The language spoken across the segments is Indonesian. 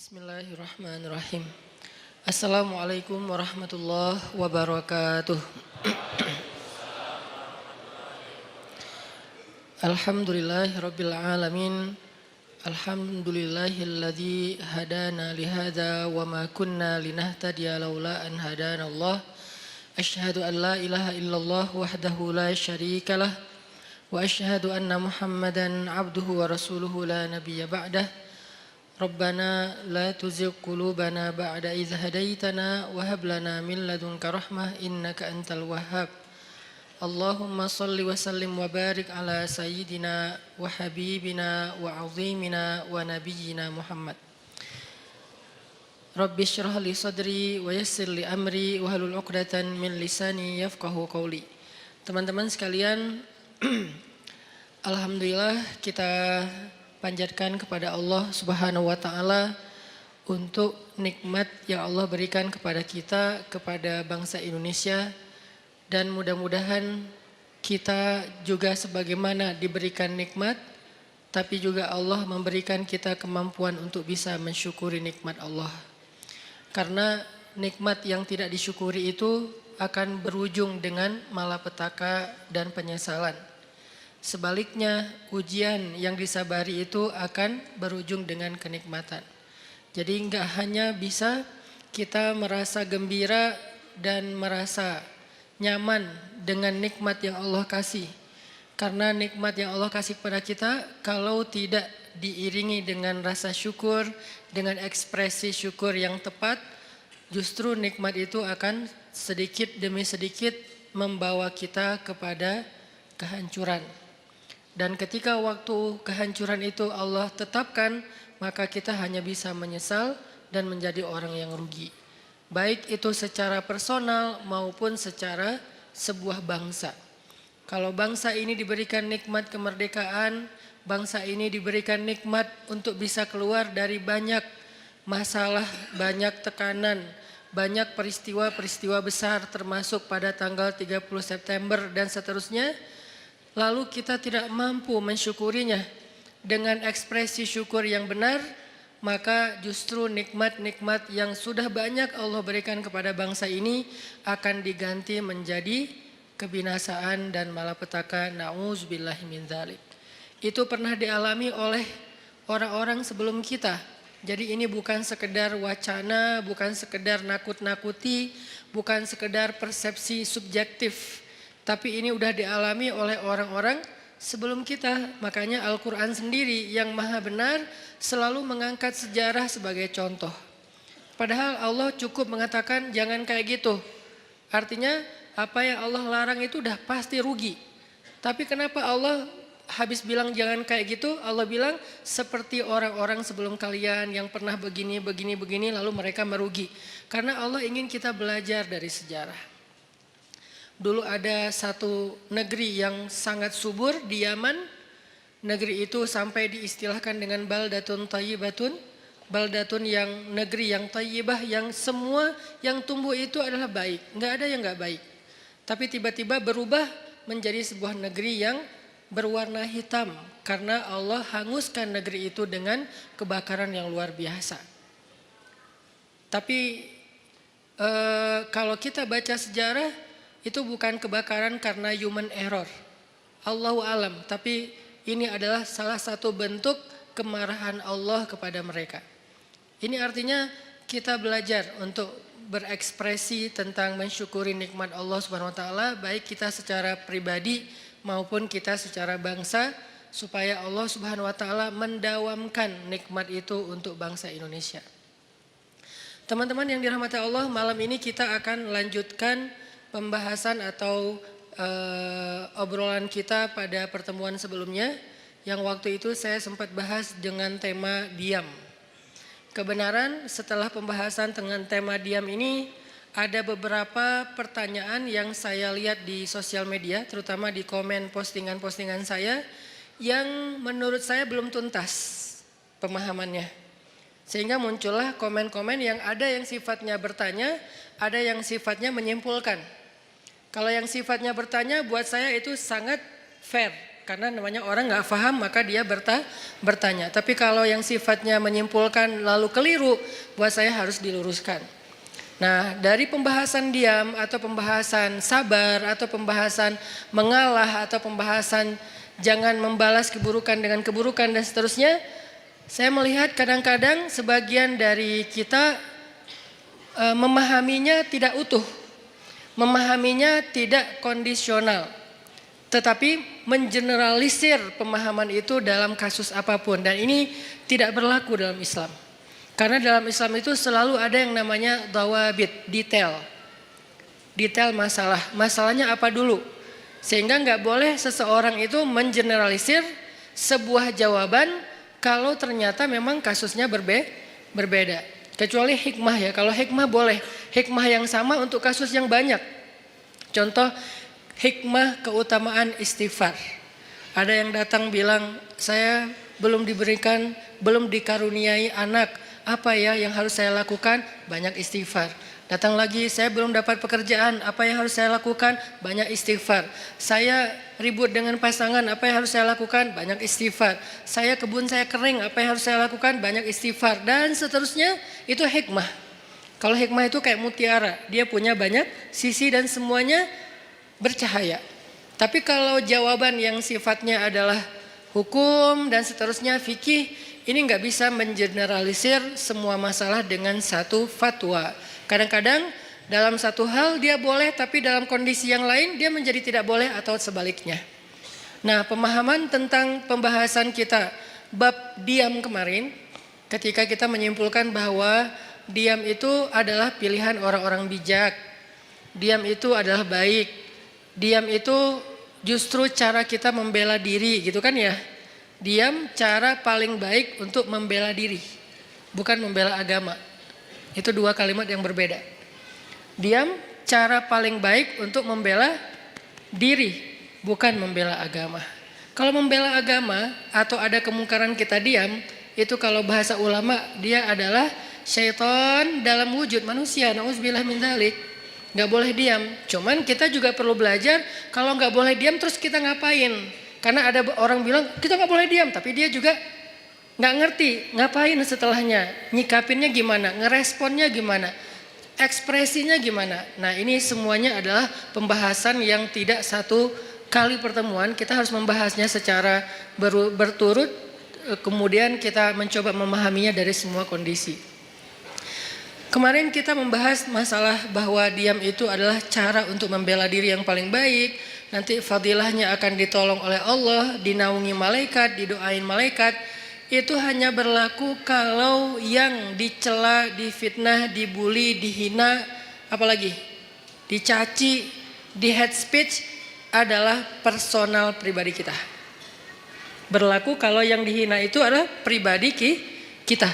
Bismillahirrahmanirrahim. Assalamualaikum warahmatullahi wabarakatuh. Alhamdulillahirabbil alamin. Alhamdulillahilladzi hadana lihada wa ma kunna linahtadiya laula an hadanallah. Asyhadu an la ilaha illallah wahdahu la syarikalah wa asyhadu anna Muhammadan abduhu wa rasuluhu la nabiyya ba'dah. Rabbana la tuzigh qulubana ba'da idh hadaitana wa hab lana min ladunka rahmah innaka antal wahhab. Allahumma salli wa sallim wa barik ala sayyidina wa habibina wa azimina wa nabiyyina Muhammad. Rabbi shrah li sadri wa yassir li amri wa halul 'uqdatan min lisani yafqahu qawli. Teman-teman sekalian, alhamdulillah kita panjatkan kepada Allah Subhanahu wa taala untuk nikmat yang Allah berikan kepada kita, kepada bangsa Indonesia, dan mudah-mudahan kita juga sebagaimana diberikan nikmat, tapi juga Allah memberikan kita kemampuan untuk bisa mensyukuri nikmat Allah. Karena nikmat yang tidak disyukuri itu akan berujung dengan malapetaka dan penyesalan. Sebaliknya, ujian yang disabari itu akan berujung dengan kenikmatan. Jadi enggak hanya bisa kita merasa gembira dan merasa nyaman dengan nikmat yang Allah kasih. Karena nikmat yang Allah kasih kepada kita, kalau tidak diiringi dengan rasa syukur, dengan ekspresi syukur yang tepat, justru nikmat itu akan sedikit demi sedikit membawa kita kepada kehancuran. Dan ketika waktu kehancuran itu Allah tetapkan, maka kita hanya bisa menyesal dan menjadi orang yang rugi. Baik itu secara personal maupun secara sebuah bangsa. Kalau bangsa ini diberikan nikmat kemerdekaan, bangsa ini diberikan nikmat untuk bisa keluar dari banyak masalah, banyak tekanan, banyak peristiwa-peristiwa besar termasuk pada tanggal 30 September dan seterusnya. Lalu kita tidak mampu mensyukurinya dengan ekspresi syukur yang benar, maka justru nikmat-nikmat yang sudah banyak Allah berikan kepada bangsa ini akan diganti menjadi kebinasaan dan malapetaka. Na'udzubillahi min dzalik. Itu pernah dialami oleh orang-orang sebelum kita. Jadi ini bukan sekedar wacana, bukan sekedar nakut-nakuti, bukan sekedar persepsi subjektif. Tapi ini udah dialami oleh orang-orang sebelum kita. Makanya Al-Quran sendiri yang maha benar selalu mengangkat sejarah sebagai contoh. Padahal Allah cukup mengatakan jangan kayak gitu. Artinya apa yang Allah larang itu udah pasti rugi. Tapi kenapa Allah habis bilang jangan kayak gitu, Allah bilang seperti orang-orang sebelum kalian yang pernah begini lalu mereka merugi. Karena Allah ingin kita belajar dari sejarah. Dulu ada satu negeri yang sangat subur di Yaman. Negeri itu sampai diistilahkan dengan baldatun thayyibatun. Baldatun yang negeri yang thayyibah, yang semua yang tumbuh itu adalah baik. Enggak ada yang enggak baik. Tapi tiba-tiba berubah menjadi sebuah negeri yang berwarna hitam. Karena Allah hanguskan negeri itu dengan kebakaran yang luar biasa. Tapi kalau kita baca sejarah, itu bukan kebakaran karena human error. Allahu alam, tapi ini adalah salah satu bentuk kemarahan Allah kepada mereka. Ini artinya kita belajar untuk berekspresi tentang mensyukuri nikmat Allah Subhanahu wa taala, baik kita secara pribadi maupun kita secara bangsa, supaya Allah Subhanahu wa taala mendawamkan nikmat itu untuk bangsa Indonesia. Teman-teman yang dirahmati Allah, malam ini kita akan lanjutkan pembahasan atau obrolan kita pada pertemuan sebelumnya, yang waktu itu saya sempat bahas dengan tema diam. Kebenaran setelah pembahasan dengan tema diam ini, ada beberapa pertanyaan yang saya lihat di sosial media, terutama di komen postingan-postingan saya, yang menurut saya belum tuntas pemahamannya. Sehingga muncullah komen-komen yang ada yang sifatnya bertanya, ada yang sifatnya menyimpulkan. Kalau yang sifatnya bertanya buat saya itu sangat fair. karena namanya orang nggak paham maka dia bertanya. Tapi kalau yang sifatnya menyimpulkan lalu keliru, buat saya harus diluruskan. Nah, dari pembahasan diam atau pembahasan sabar atau pembahasan mengalah atau pembahasan jangan membalas keburukan dengan keburukan dan seterusnya, saya melihat kadang-kadang sebagian dari kita memahaminya tidak utuh, memahaminya tidak kondisional, tetapi mengeneralisir pemahaman itu dalam kasus apapun, dan ini tidak berlaku dalam Islam. Karena dalam Islam itu selalu ada yang namanya dawabit, detail masalahnya apa dulu. Sehingga nggak boleh seseorang itu mengeneralisir sebuah jawaban kalau ternyata memang kasusnya berbeda. Kecuali hikmah ya, kalau hikmah boleh, hikmah yang sama untuk kasus yang banyak. Contoh hikmah keutamaan istighfar. Ada yang datang bilang, saya belum dikaruniai anak. Apa ya yang harus saya lakukan? Banyak istighfar. Datang lagi, saya belum dapat pekerjaan. Apa yang harus saya lakukan? Banyak istighfar. Saya ribut dengan pasangan. Apa yang harus saya lakukan? Banyak istighfar. Kebun saya kering. Apa yang harus saya lakukan? Banyak istighfar. Dan seterusnya, itu hikmah. Kalau hikmah itu kayak mutiara. Dia punya banyak sisi dan semuanya bercahaya. Tapi kalau jawaban yang sifatnya adalah hukum dan seterusnya, fikih, ini nggak bisa mengeneralisir semua masalah dengan satu fatwa. Kadang-kadang dalam satu hal dia boleh, tapi dalam kondisi yang lain dia menjadi tidak boleh atau sebaliknya. Nah, pemahaman tentang pembahasan kita bab diam kemarin, ketika kita menyimpulkan bahwa diam itu adalah pilihan orang-orang bijak, diam itu adalah baik, diam itu justru cara kita membela diri, gitu kan ya. Diam cara paling baik untuk membela diri, bukan membela agama. Itu dua kalimat yang berbeda. Diam cara paling baik untuk membela diri, bukan membela agama. Kalau membela agama atau ada kemungkaran kita diam, itu kalau bahasa ulama dia adalah syaitan dalam wujud manusia. Nauzubillah min dzalik. Gak boleh diam. Cuman kita juga perlu belajar, kalau gak boleh diam terus kita ngapain? Karena ada orang bilang kita nggak boleh diam, tapi dia juga nggak ngerti ngapain setelahnya, nyikapinnya gimana, ngeresponnya gimana, ekspresinya gimana. Nah, ini semuanya adalah pembahasan yang tidak satu kali pertemuan. Kita harus membahasnya secara berturut, kemudian kita mencoba memahaminya dari semua kondisi. Kemarin kita membahas masalah bahwa diam itu adalah cara untuk membela diri yang paling baik. Nanti fadilahnya akan ditolong oleh Allah, dinaungi malaikat, didoain malaikat. Itu hanya berlaku kalau yang dicela, difitnah, dibully, dihina, apalagi dicaci, di hate speech adalah personal pribadi kita. Berlaku kalau yang dihina itu adalah pribadi kita.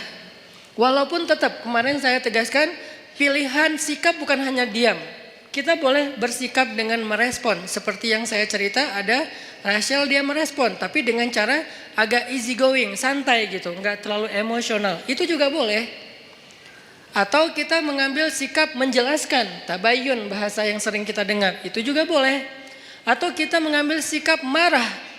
Walaupun tetap kemarin saya tegaskan, pilihan sikap bukan hanya diam. Kita boleh bersikap dengan merespon. Seperti yang saya cerita, ada Rachel dia merespon, tapi dengan cara agak easy going, santai gitu, nggak terlalu emosional. Itu juga boleh. Atau kita mengambil sikap menjelaskan, tabayun bahasa yang sering kita dengar, itu juga boleh. Atau kita mengambil sikap marah.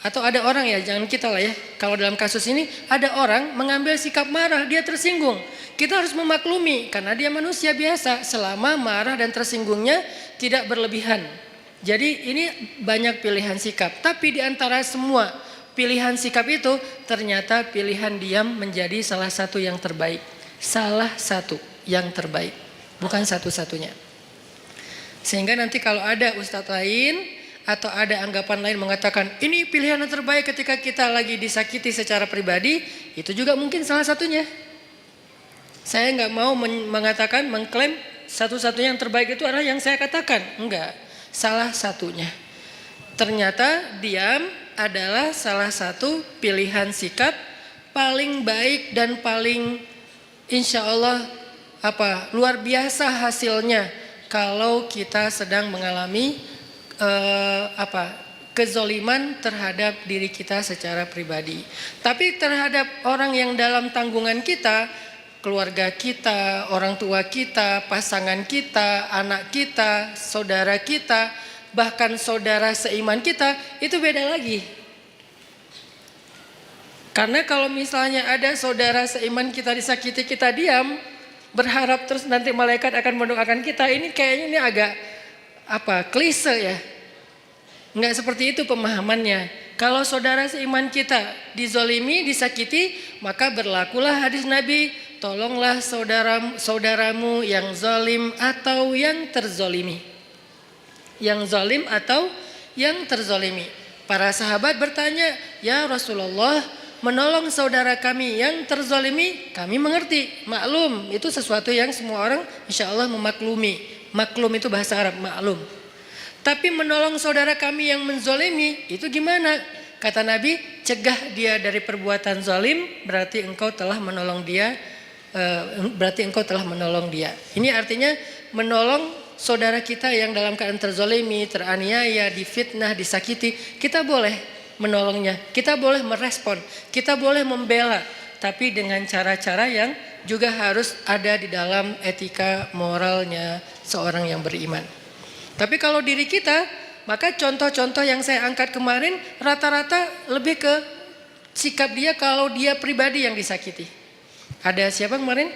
Atau ada orang ya, jangan kita lah ya. Kalau dalam kasus ini ada orang mengambil sikap marah, dia tersinggung. Kita harus memaklumi karena dia manusia biasa, selama marah dan tersinggungnya tidak berlebihan. Jadi ini banyak pilihan sikap, tapi di antara semua pilihan sikap itu ternyata pilihan diam menjadi salah satu yang terbaik. Salah satu yang terbaik, bukan satu-satunya. Sehingga nanti kalau ada ustadz lain atau ada anggapan lain mengatakan ini pilihan yang terbaik ketika kita lagi disakiti secara pribadi, itu juga mungkin salah satunya. Saya nggak mau mengatakan, mengklaim satu-satunya yang terbaik itu adalah yang saya katakan. Enggak, salah satunya. Ternyata diam adalah salah satu pilihan sikap paling baik dan paling insya Allah luar biasa hasilnya kalau kita sedang mengalami kezoliman terhadap diri kita secara pribadi. Tapi terhadap orang yang dalam tanggungan kita, keluarga kita, orang tua kita, pasangan kita, anak kita, saudara kita, bahkan saudara seiman kita, itu beda lagi. Karena kalau misalnya ada saudara seiman kita disakiti, kita diam, berharap terus nanti malaikat akan mendoakan kita, ini kayaknya ini agak klise ya. Enggak seperti itu pemahamannya. Kalau saudara seiman kita dizolimi, disakiti, maka berlakulah hadis Nabi, tolonglah saudaramu yang zalim atau yang terzolimi. Yang zalim atau yang terzolimi. Para sahabat bertanya, ya Rasulullah, menolong saudara kami yang terzolimi, kami mengerti, maklum, itu sesuatu yang semua orang insya Allah memaklumi. Maklum itu bahasa Arab, maklum. Tapi menolong saudara kami yang menzolimi, itu gimana? Kata Nabi, cegah dia dari perbuatan zalim, berarti engkau telah menolong dia. Ini artinya menolong saudara kita yang dalam keadaan terzolimi, teraniaya, difitnah, disakiti, kita boleh menolongnya, kita boleh merespon, kita boleh membela, tapi dengan cara-cara yang juga harus ada di dalam etika moralnya seorang yang beriman. Tapi kalau diri kita, maka contoh-contoh yang saya angkat kemarin rata-rata lebih ke sikap dia kalau dia pribadi yang disakiti. Ada siapa kemarin?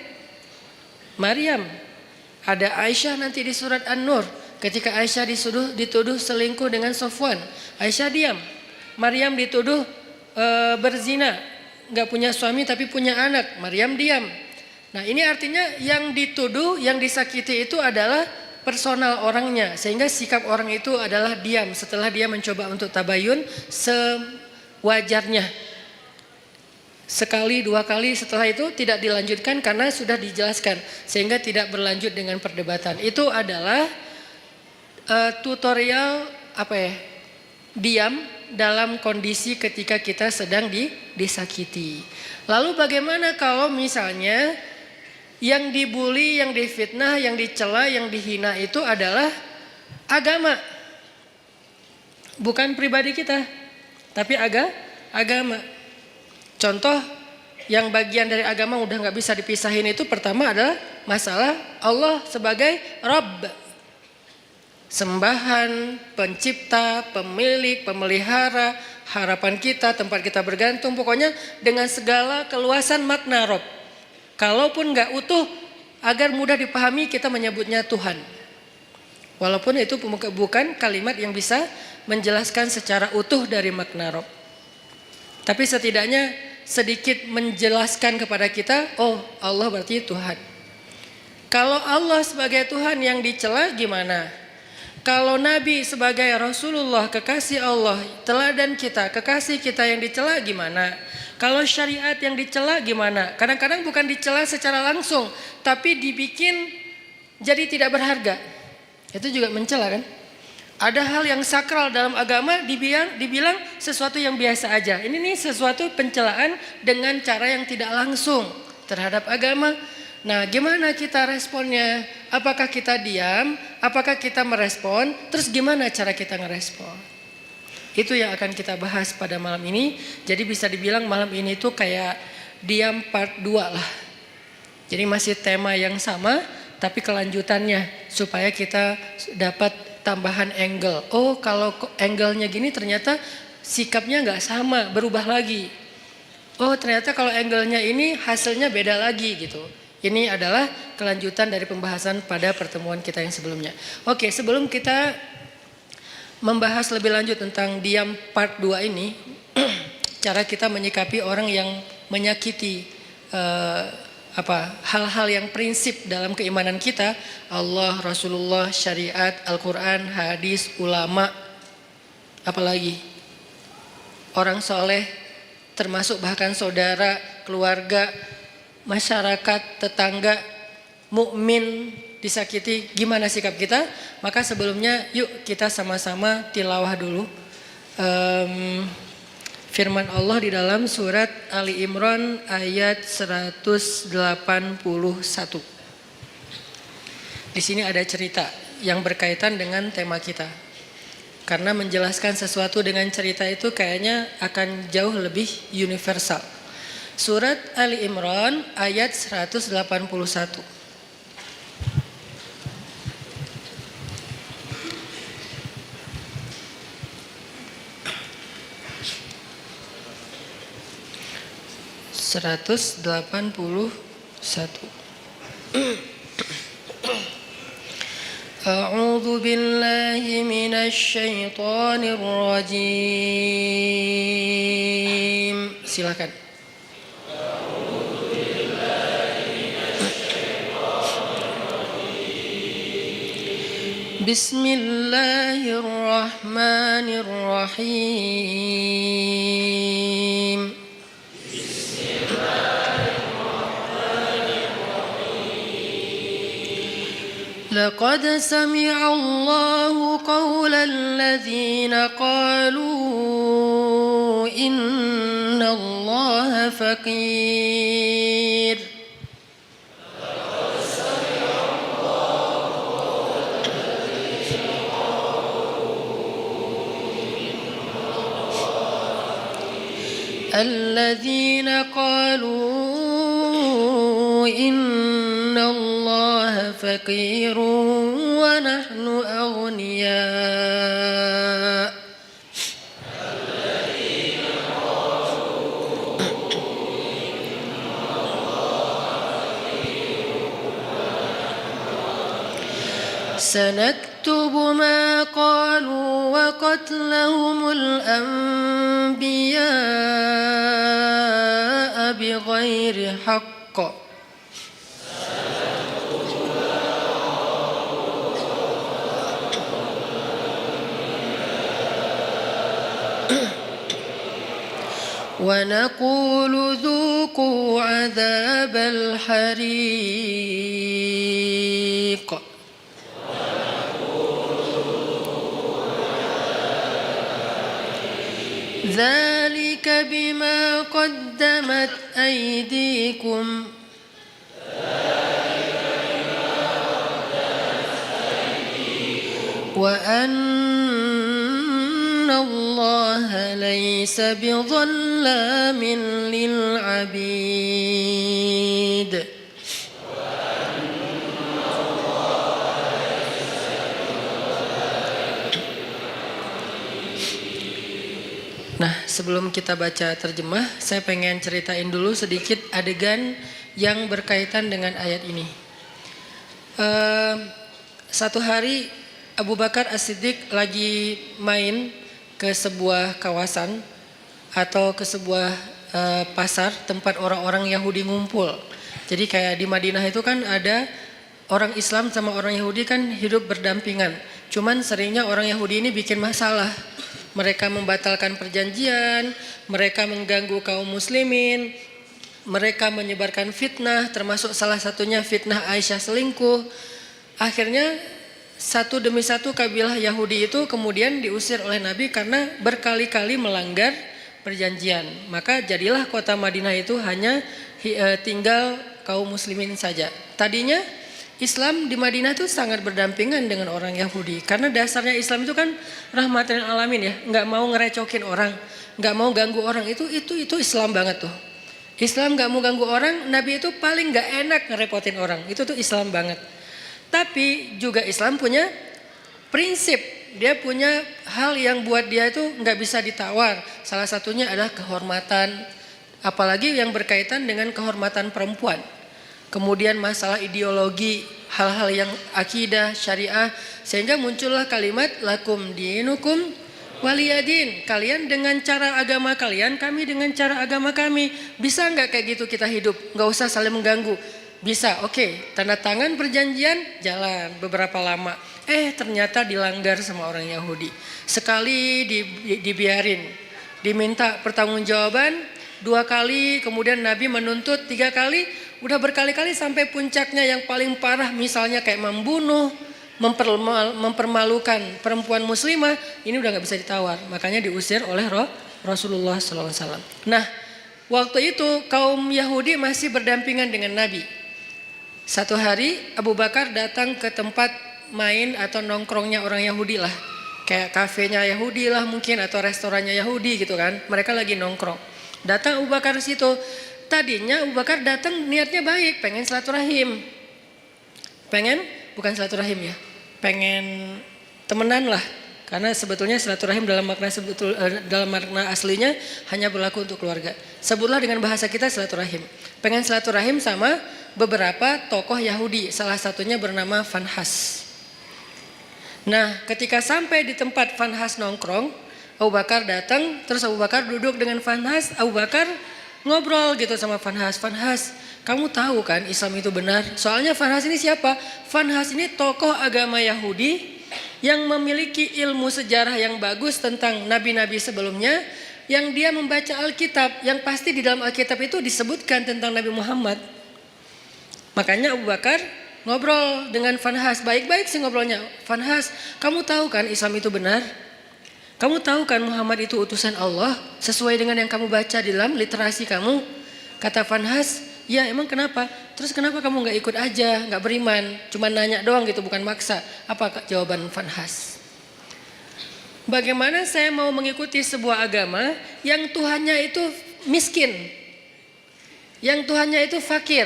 Maryam. Ada Aisyah nanti di surat An-Nur. Ketika Aisyah dituduh selingkuh dengan Sofwan, Aisyah diam. Maryam dituduh berzina, nggak punya suami tapi punya anak, Maryam diam. Nah ini artinya yang dituduh, yang disakiti itu adalah personal orangnya, sehingga sikap orang itu adalah diam setelah dia mencoba untuk tabayun sewajarnya. Sekali, dua kali, setelah itu tidak dilanjutkan karena sudah dijelaskan, sehingga tidak berlanjut dengan perdebatan. Itu adalah tutorial diam dalam kondisi ketika kita sedang disakiti. Lalu bagaimana kalau misalnya yang dibully, yang difitnah, yang dicela, yang dihina itu adalah agama. Bukan pribadi kita, tapi agama. Contoh yang bagian dari agama udah gak bisa dipisahin itu pertama adalah masalah Allah sebagai Rabb. Sembahan, pencipta, pemilik, pemelihara, harapan kita, tempat kita bergantung. Pokoknya dengan segala keluasan makna Rabb. Kalaupun gak utuh, agar mudah dipahami kita menyebutnya Tuhan. Walaupun itu bukan kalimat yang bisa menjelaskan secara utuh dari makna Rabb. Tapi setidaknya sedikit menjelaskan kepada kita, oh Allah berarti Tuhan. Kalau Allah sebagai Tuhan yang dicela gimana? Kalau Nabi sebagai Rasulullah, kekasih Allah, teladan kita, kekasih kita yang dicela gimana? Kalau syariat yang dicela gimana? Kadang-kadang bukan dicela secara langsung, tapi dibikin jadi tidak berharga. Itu juga mencela kan? Ada hal yang sakral dalam agama dibilang sesuatu yang biasa aja. Ini nih sesuatu pencelaan dengan cara yang tidak langsung terhadap agama. Nah, gimana kita responnya? Apakah kita diam? Apakah kita merespon? Terus gimana cara kita ngerespon? Itu yang akan kita bahas pada malam ini. Jadi bisa dibilang malam ini tuh kayak diam part 2 lah. Jadi masih tema yang sama tapi kelanjutannya supaya kita dapat tambahan angle. Oh, kalau angle-nya gini ternyata sikapnya nggak sama, berubah lagi. Oh, ternyata kalau angle-nya ini hasilnya beda lagi gitu. Ini adalah kelanjutan dari pembahasan pada pertemuan kita yang sebelumnya. Oke, sebelum kita membahas lebih lanjut tentang diam part 2 ini, cara kita menyikapi orang yang menyakiti hal-hal yang prinsip dalam keimanan kita, Allah, Rasulullah, syariat, Al-Quran, hadis, ulama, apalagi orang soleh, termasuk bahkan saudara, keluarga, masyarakat, tetangga, mukmin disakiti, gimana sikap kita? Maka sebelumnya yuk kita sama-sama tilawah dulu firman Allah di dalam surat Ali Imran ayat 181. Di sini ada cerita yang berkaitan dengan tema kita. Karena menjelaskan sesuatu dengan cerita itu kayaknya akan jauh lebih universal. Surat Ali Imran ayat 181. « 181. A'udzu billahi minasy syaithanir rajim. Silakan. Bismillahirrahmanirrahim. لقد سمع الله قول الذين قالوا إن الله فقير الذين قالوا إن الله فقير ونحن أغنياء سنكتب ما قالوا وقتلهم الأنبياء بغير حق ونقول ذوقوا عذاب الحريق ذلك بما قدمت أيديكم وأن الله ليس بظلام للعبيد Nah, sebelum kita baca terjemah, saya pengen ceritain dulu sedikit adegan yang berkaitan dengan ayat ini. Satu hari Abu Bakar As-Siddiq lagi main ke sebuah kawasan atau ke sebuah pasar tempat orang-orang Yahudi ngumpul. Jadi kayak di Madinah itu kan ada orang Islam sama orang Yahudi kan hidup berdampingan. Cuman seringnya orang Yahudi ini bikin masalah. Mereka membatalkan perjanjian, mereka mengganggu kaum muslimin, mereka menyebarkan fitnah, termasuk salah satunya fitnah Aisyah selingkuh. Akhirnya satu demi satu kabilah Yahudi itu kemudian diusir oleh Nabi karena berkali-kali melanggar perjanjian. Maka jadilah kota Madinah itu hanya tinggal kaum muslimin saja. Tadinya Islam di Madinah itu sangat berdampingan dengan orang Yahudi. Karena dasarnya Islam itu kan rahmatan alamin ya. Nggak mau ngerecokin orang, nggak mau ganggu orang. Itu Islam banget tuh. Islam nggak mau ganggu orang, Nabi itu paling nggak enak ngerepotin orang. Itu tuh Islam banget. Tapi juga Islam punya prinsip. Dia punya hal yang buat dia itu nggak bisa ditawar. Salah satunya adalah kehormatan. Apalagi yang berkaitan dengan kehormatan perempuan. Kemudian masalah ideologi, hal-hal yang akidah, syariah, sehingga muncullah kalimat lakum dinukum waliyadin. Kalian dengan cara agama kalian, kami dengan cara agama kami. Bisa nggak kayak gitu kita hidup? Nggak usah saling mengganggu. Bisa, oke. Tanda tangan perjanjian, jalan beberapa lama. Ternyata dilanggar sama orang Yahudi. Sekali dibiarin, diminta pertanggungjawaban 2 kali, kemudian Nabi menuntut 3 kali. Udah berkali-kali sampai puncaknya yang paling parah misalnya kayak membunuh, mempermalukan perempuan muslimah, ini udah gak bisa ditawar. Makanya diusir oleh Rasulullah SAW. Nah, waktu itu kaum Yahudi masih berdampingan dengan Nabi. Satu hari Abu Bakar datang ke tempat main atau nongkrongnya orang Yahudi lah. Kayak kafenya Yahudi lah mungkin atau restorannya Yahudi gitu kan. Mereka lagi nongkrong. Datang Abu Bakar situ. Tadinya Abu Bakar datang niatnya baik, pengen silaturahim. Bukan silaturahim ya, pengen temenan lah. Karena sebetulnya silaturahim dalam makna aslinya hanya berlaku untuk keluarga. Sebutlah dengan bahasa kita silaturahim. Pengen silaturahim sama beberapa tokoh Yahudi, salah satunya bernama Fanhas. Nah, ketika sampai di tempat Fanhas nongkrong, Abu Bakar datang, terus Abu Bakar duduk dengan Fanhas, Abu Bakar ngobrol gitu sama Fanhas. Fanhas, kamu tahu kan Islam itu benar? Soalnya Fanhas ini siapa? Fanhas ini tokoh agama Yahudi yang memiliki ilmu sejarah yang bagus tentang nabi-nabi sebelumnya, yang dia membaca Alkitab, yang pasti di dalam Alkitab itu disebutkan tentang Nabi Muhammad. Makanya Abu Bakar ngobrol dengan Fanhas, baik-baik sih ngobrolnya. Fanhas, kamu tahu kan Islam itu benar? Kamu tahu kan Muhammad itu utusan Allah sesuai dengan yang kamu baca di dalam literasi kamu? Kata Fanhas, ya emang kenapa? Terus kenapa kamu gak ikut aja, gak beriman? Cuma nanya doang gitu, bukan maksa. Apa jawaban Fanhas? Bagaimana saya mau mengikuti sebuah agama yang Tuhannya itu miskin, yang Tuhannya itu fakir,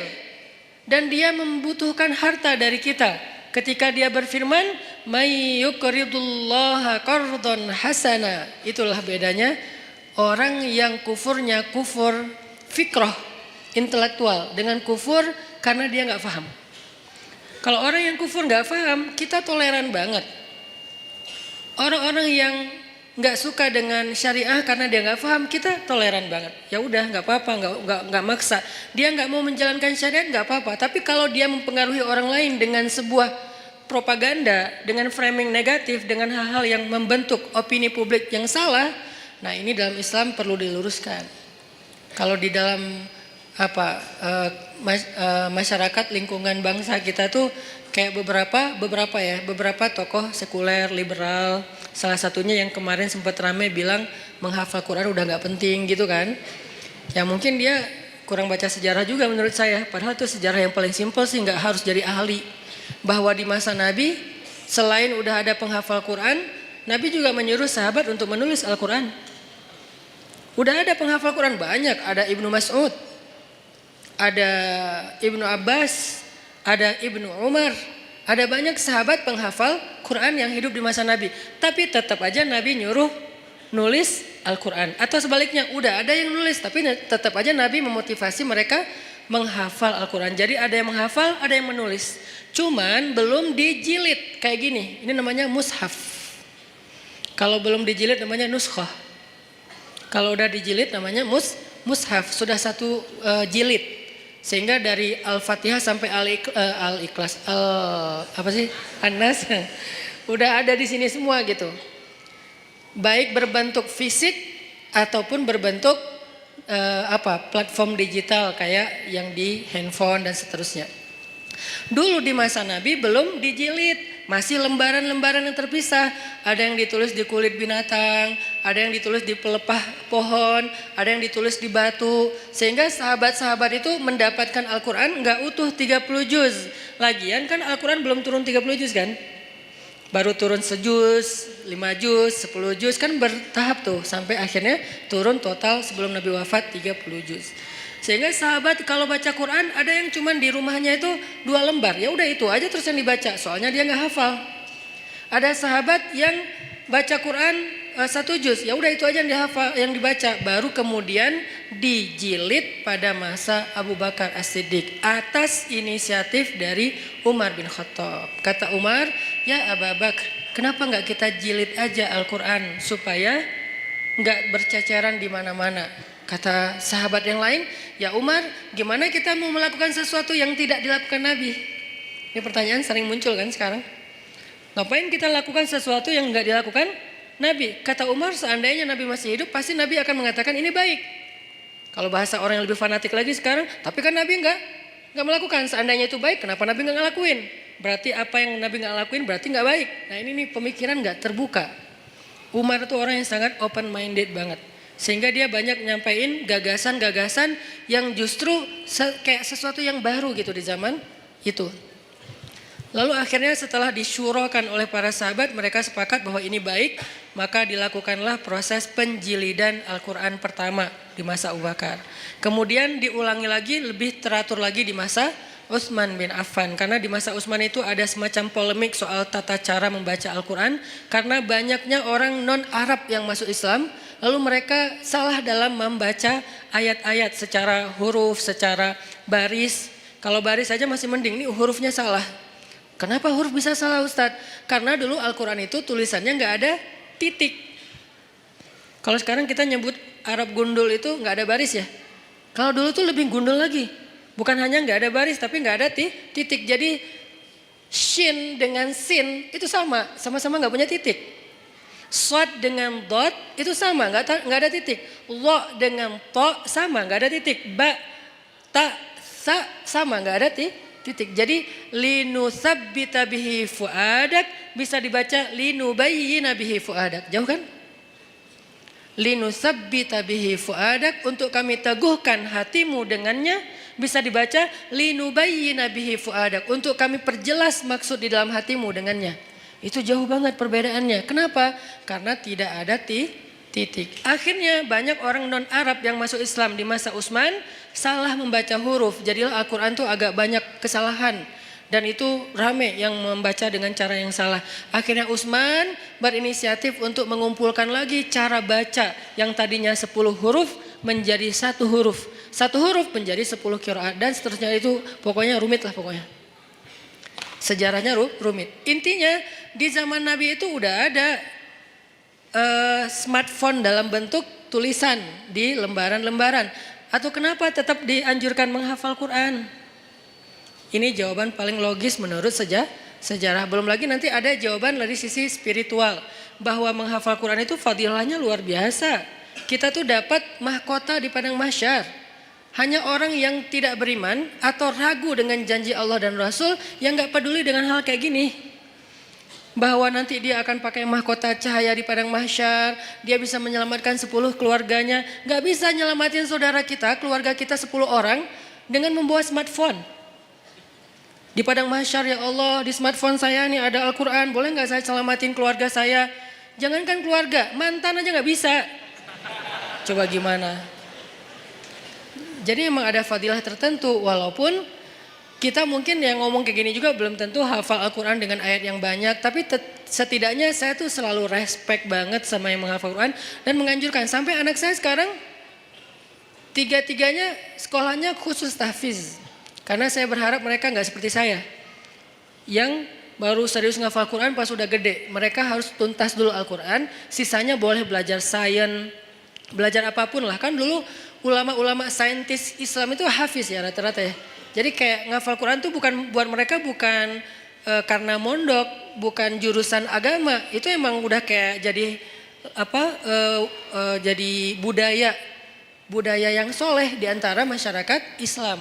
dan dia membutuhkan harta dari kita. Ketika dia berfirman, "May yuqridullaha qardhan hasana." Itulah bedanya orang yang kufurnya kufur fikrah, intelektual, dengan kufur karena dia nggak paham. Kalau orang yang kufur nggak paham, kita toleran banget. Orang-orang yang nggak suka dengan syariah karena dia nggak paham, kita toleran banget. Ya udah, nggak apa-apa, nggak maksa. Dia nggak mau menjalankan syariat, nggak apa-apa. Tapi kalau dia mempengaruhi orang lain dengan sebuah propaganda, dengan framing negatif, dengan hal-hal yang membentuk opini publik yang salah, nah ini dalam Islam perlu diluruskan. Kalau di dalam masyarakat lingkungan bangsa kita tuh kayak beberapa tokoh sekuler liberal, salah satunya yang kemarin sempat ramai bilang menghafal Quran udah nggak penting gitu kan. Ya mungkin dia kurang baca sejarah juga menurut saya, padahal itu sejarah yang paling simpel sih, nggak harus jadi ahli. Bahwa di masa Nabi selain udah ada penghafal Quran, Nabi juga menyuruh sahabat untuk menulis Al-Quran. Udah ada penghafal Quran banyak, ada Ibnu Mas'ud, ada Ibnu Abbas, ada Ibnu Umar, ada banyak sahabat penghafal Quran yang hidup di masa Nabi. Tapi tetap aja Nabi nyuruh nulis Al-Quran. Atau sebaliknya, udah ada yang nulis tapi tetap aja Nabi memotivasi mereka menghafal Al-Quran. Jadi ada yang menghafal, ada yang menulis. Cuman belum dijilid kayak gini. Ini namanya mushaf. Kalau belum dijilid namanya nuskhah. Kalau udah dijilid namanya mushaf. Sudah satu jilid. Sehingga dari Al-Fatihah sampai Al-Ikhlas, An-Nas, udah ada di sini semua gitu. Baik berbentuk fisik ataupun berbentuk platform digital kayak yang di handphone dan seterusnya. Dulu di masa Nabi belum dijilid, masih lembaran-lembaran yang terpisah. Ada yang ditulis di kulit binatang, ada yang ditulis di pelepah pohon, ada yang ditulis di batu. Sehingga sahabat-sahabat itu mendapatkan Al-Quran nggak utuh 30 juz. Lagian kan Al-Quran belum turun 30 juz kan? Baru turun sejuz, 5 juz, 10 juz, kan bertahap tuh. Sampai akhirnya turun total sebelum Nabi wafat 30 juz. Sehingga sahabat kalau baca Quran ada yang cuman di rumahnya itu 2 lembar. Ya udah itu aja terus yang dibaca, soalnya dia nggak hafal. Ada sahabat yang baca Quran 1 juz, ya udah itu aja yang dihafal, yang dibaca. Baru kemudian dijilid pada masa Abu Bakar As-Siddiq atas inisiatif dari Umar bin Khattab. Kata Umar, ya Abu Bakar, kenapa nggak kita jilid aja Al-Quran supaya nggak berceceran di mana-mana? Kata sahabat yang lain, ya Umar, gimana kita mau melakukan sesuatu yang tidak dilakukan Nabi? Ini pertanyaan sering muncul kan sekarang. Ngapain kita lakukan sesuatu yang nggak dilakukan Nabi? Kata Umar, seandainya Nabi masih hidup, pasti Nabi akan mengatakan ini baik. Kalau bahasa orang yang lebih fanatik lagi sekarang, tapi kan Nabi nggak melakukan. Seandainya itu baik, kenapa Nabi nggak ngelakuin? Berarti apa yang Nabi nggak lakuin berarti nggak baik. Nah ini nih pemikiran nggak terbuka. Umar itu orang yang sangat open minded banget. Sehingga dia banyak nyampain gagasan-gagasan yang justru kayak sesuatu yang baru gitu di zaman itu. Lalu akhirnya setelah disyurakan oleh para sahabat, mereka sepakat bahwa ini baik, maka dilakukanlah proses penjilidan Al-Quran pertama di masa Abu Bakar. Kemudian diulangi lagi, lebih teratur lagi di masa Utsman bin Affan. Karena di masa Utsman itu ada semacam polemik soal tata cara membaca Al-Quran. Karena banyaknya orang non-Arab yang masuk Islam, lalu mereka salah dalam membaca ayat-ayat secara huruf, secara baris. Kalau baris saja masih mending, ini hurufnya salah. Kenapa huruf bisa salah Ustadz? Karena dulu Al-Quran itu tulisannya nggak ada titik. Kalau sekarang kita nyebut Arab gundul itu nggak ada baris ya. Kalau dulu tuh lebih gundul lagi. Bukan hanya nggak ada baris tapi nggak ada titik. Jadi shin dengan sin itu sama-sama nggak punya titik. Shad dengan dot itu sama, nggak ada titik. Lo dengan to sama, nggak ada titik. Ba, ta, sa sama, nggak ada titik. Jadi linusabbita bihi fuadak bisa dibaca linubayyina bihi fuadak. Jauh kan? Linusabbita bihi fuadak, untuk kami teguhkan hatimu dengannya, bisa dibaca linubayyina bihi fuadak, untuk kami perjelas maksud di dalam hatimu dengannya. Itu jauh banget perbedaannya. Kenapa? Karena tidak ada titik. Akhirnya banyak orang non-Arab yang masuk Islam di masa Utsman salah membaca huruf. Jadilah Al-Quran itu agak banyak kesalahan. Dan itu rame yang membaca dengan cara yang salah. Akhirnya Utsman berinisiatif untuk mengumpulkan lagi cara baca yang tadinya 10 huruf menjadi 1 huruf. 1 huruf menjadi 10 qiraat dan seterusnya. Itu pokoknya rumit lah pokoknya. Sejarahnya rumit. Intinya di zaman Nabi itu udah ada smartphone dalam bentuk tulisan di lembaran-lembaran. Atau kenapa tetap dianjurkan menghafal Quran? Ini jawaban paling logis menurut sejarah. Belum lagi nanti ada jawaban dari sisi spiritual. Bahwa menghafal Quran itu fadilahnya luar biasa. Kita tuh dapat mahkota di padang mahsyar. Hanya orang yang tidak beriman atau ragu dengan janji Allah dan Rasul yang gak peduli dengan hal kayak gini. Bahwa nanti dia akan pakai mahkota cahaya di padang mahsyar. Dia bisa menyelamatkan 10 keluarganya. Gak bisa nyelamatin saudara kita, keluarga kita 10 orang dengan membawa smartphone. Di padang mahsyar, ya Allah, di smartphone saya nih ada Al-Quran, boleh gak saya selamatin keluarga saya? Jangankan keluarga, mantan aja gak bisa. Coba gimana? Jadi emang ada fadilah tertentu, walaupun kita mungkin yang ngomong kayak gini juga belum tentu hafal Al-Quran dengan ayat yang banyak. Tapi setidaknya saya tuh selalu respect banget sama yang menghafal Quran dan menganjurkan. Sampai anak saya sekarang, tiga-tiganya sekolahnya khusus tahfiz. Karena saya berharap mereka nggak seperti saya, yang baru serius ngafal Quran pas udah gede. Mereka harus tuntas dulu Al-Quran, sisanya boleh belajar sains, belajar apapun lah. Kan dulu ulama-ulama saintis Islam itu hafiz ya rata-rata ya. Jadi kayak ngafal Quran tuh bukan buat mereka, bukan karena mondok, bukan jurusan agama. Itu emang udah kayak jadi jadi budaya yang soleh di antara masyarakat Islam.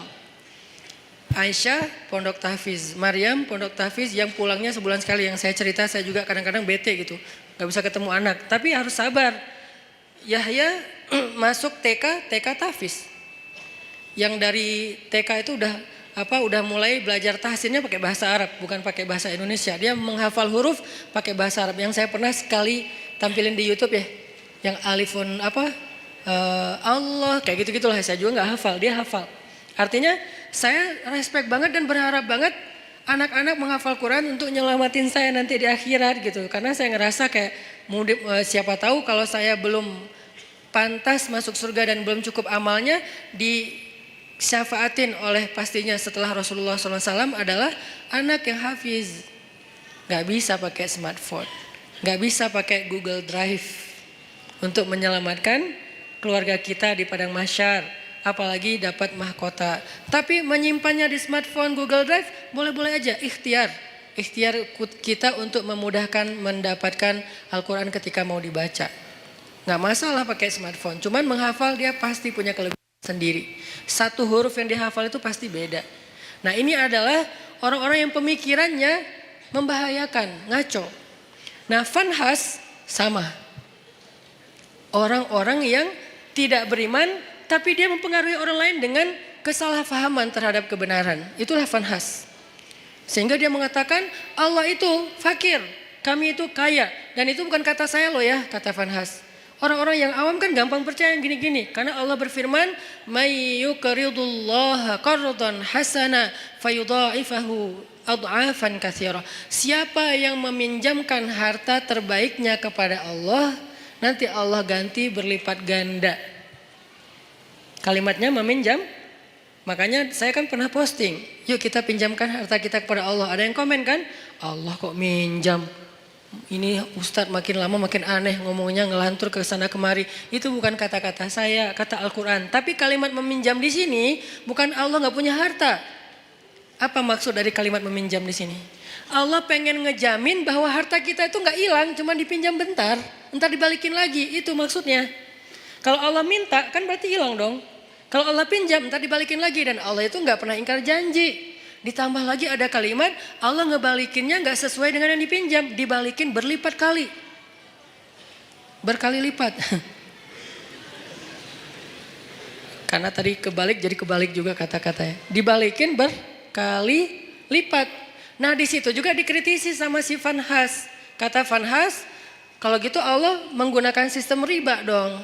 Aisyah pondok tahfiz, Maryam pondok tahfiz yang pulangnya sebulan sekali. Yang saya cerita, saya juga kadang-kadang bete gitu, gak bisa ketemu anak, tapi harus sabar. Yahya masuk TK tahfiz, yang dari TK itu udah mulai belajar tahsinnya pakai bahasa Arab, bukan pakai bahasa Indonesia. Dia menghafal huruf pakai bahasa Arab. Yang saya pernah sekali tampilin di YouTube ya, yang alifun Allah kayak gitu-gitulah. Saya juga nggak hafal, dia hafal. Artinya saya respect banget dan berharap banget anak-anak menghafal Quran untuk nyelamatin saya nanti di akhirat gitu. Karena saya ngerasa kayak siapa tahu kalau saya belum pantas masuk surga dan belum cukup amalnya, disyafaatin oleh pastinya setelah Rasulullah SAW adalah anak yang hafiz. Gak bisa pakai smartphone, gak bisa pakai Google Drive untuk menyelamatkan keluarga kita di padang mahsyar. Apalagi dapat mahkota. Tapi menyimpannya di smartphone, Google Drive, boleh-boleh aja, ikhtiar kita untuk memudahkan mendapatkan Al-Quran ketika mau dibaca. Gak masalah pakai smartphone, cuman menghafal dia pasti punya kelebihan sendiri. 1 huruf yang dihafal itu pasti beda. Nah ini adalah orang-orang yang pemikirannya membahayakan, ngaco. Nah Fanhas sama. Orang-orang yang tidak beriman tapi dia mempengaruhi orang lain dengan kesalahpahaman terhadap kebenaran. Itulah Fanhas. Sehingga dia mengatakan Allah itu fakir, kami itu kaya. Dan itu bukan kata saya loh ya, kata Fanhas. Orang-orang yang awam kan gampang percaya yang gini-gini. Karena Allah berfirman, "May yuqridullaha qardan hasana fayudha'ifahu ad'afan katsira." Siapa yang meminjamkan harta terbaiknya kepada Allah, nanti Allah ganti berlipat ganda. Kalimatnya meminjam. Makanya saya kan pernah posting, yuk kita pinjamkan harta kita kepada Allah. Ada yang komen kan, Allah kok minjam. Ini Ustadz makin lama makin aneh ngomongnya, ngelantur ke sana kemari. Itu bukan kata-kata saya, kata Al-Quran. Tapi kalimat meminjam di sini bukan Allah nggak punya harta. Apa maksud dari kalimat meminjam di sini? Allah pengen ngejamin bahwa harta kita itu nggak hilang, cuma dipinjam bentar, entar dibalikin lagi. Itu maksudnya. Kalau Allah minta kan berarti hilang dong. Kalau Allah pinjam entar dibalikin lagi, dan Allah itu nggak pernah ingkar janji. Ditambah lagi ada kalimat Allah ngebalikinnya nggak sesuai dengan yang dipinjam, dibalikin berlipat kali, berkali lipat. Karena tadi kebalik jadi kebalik juga kata-katanya, dibalikin berkali lipat. Nah di situ juga dikritisi sama si Vanhas. Kata Vanhas, kalau gitu Allah menggunakan sistem riba dong.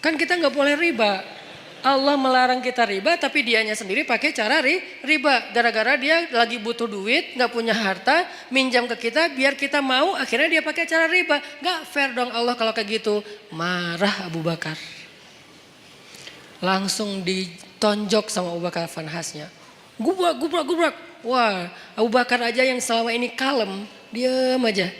Kan kita nggak boleh riba. Allah melarang kita riba, tapi dianya sendiri pakai cara riba. Gara-gara dia lagi butuh duit, nggak punya harta, minjam ke kita biar kita mau, akhirnya dia pakai cara riba. Nggak fair dong Allah kalau kayak gitu. Marah Abu Bakar. Langsung ditonjok sama Abu Bakar Vanhasnya. Gubrak. Wah, Abu Bakar aja yang selama ini kalem, diam aja.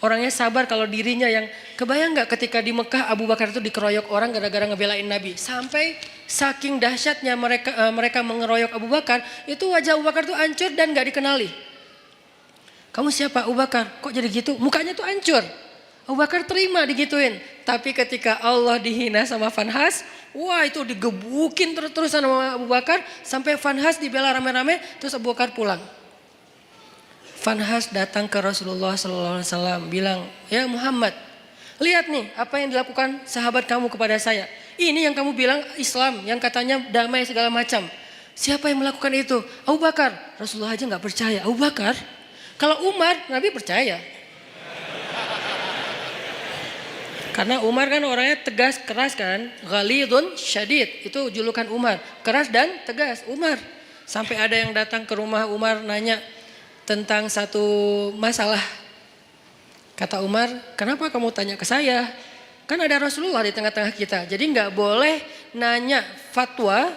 Orangnya sabar kalau dirinya yang, kebayang nggak ketika di Mekah Abu Bakar itu dikeroyok orang gara-gara ngebelain Nabi. Sampai saking dahsyatnya mereka mengeroyok Abu Bakar, itu wajah Abu Bakar tuh hancur dan nggak dikenali. Kamu siapa Abu Bakar? Kok jadi gitu? Mukanya tuh hancur. Abu Bakar terima digituin. Tapi ketika Allah dihina sama Vanhas, wah itu digebukin terus-terusan sama Abu Bakar. Sampai Vanhas dibela rame-rame, terus Abu Bakar pulang. Vanhas datang ke Rasulullah SAW bilang, ya Muhammad, lihat nih apa yang dilakukan sahabat kamu kepada saya. Ini yang kamu bilang Islam, yang katanya damai segala macam. Siapa yang melakukan itu? Abu Bakar. Rasulullah aja nggak percaya. Abu Bakar? Kalau Umar, Nabi percaya. Karena Umar kan orangnya tegas, keras kan. Ghalidun syadid, itu julukan Umar. Keras dan tegas, Umar. Sampai ada yang datang ke rumah Umar nanya tentang satu masalah. Kata Umar, kenapa kamu tanya ke saya? Kan ada Rasulullah di tengah-tengah kita. Jadi nggak boleh nanya fatwa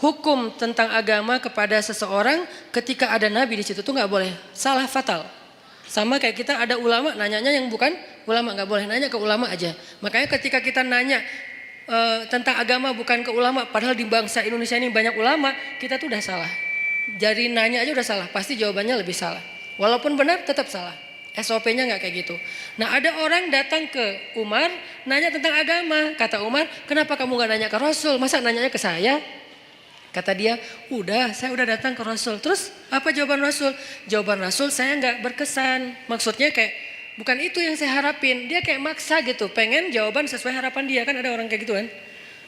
hukum tentang agama kepada seseorang ketika ada Nabi di situ, tuh nggak boleh. Salah fatal. Sama kayak kita ada ulama, nanyanya yang bukan ulama, nggak boleh nanya ke ulama aja. Makanya ketika kita nanya tentang agama bukan ke ulama, padahal di bangsa Indonesia ini banyak ulama, kita tuh udah salah. Jadi nanya aja udah salah, pasti jawabannya lebih salah. Walaupun benar tetap salah. SOP-nya nggak kayak gitu. Nah ada orang datang ke Umar nanya tentang agama. Kata Umar, kenapa kamu nggak nanya ke Rasul? Masa nanyanya ke saya? Kata dia, saya udah datang ke Rasul. Terus apa jawaban Rasul? Jawaban Rasul saya nggak berkesan. Maksudnya kayak bukan itu yang saya harapin. Dia kayak maksa gitu, pengen jawaban sesuai harapan dia. Kan ada orang kayak gitu kan.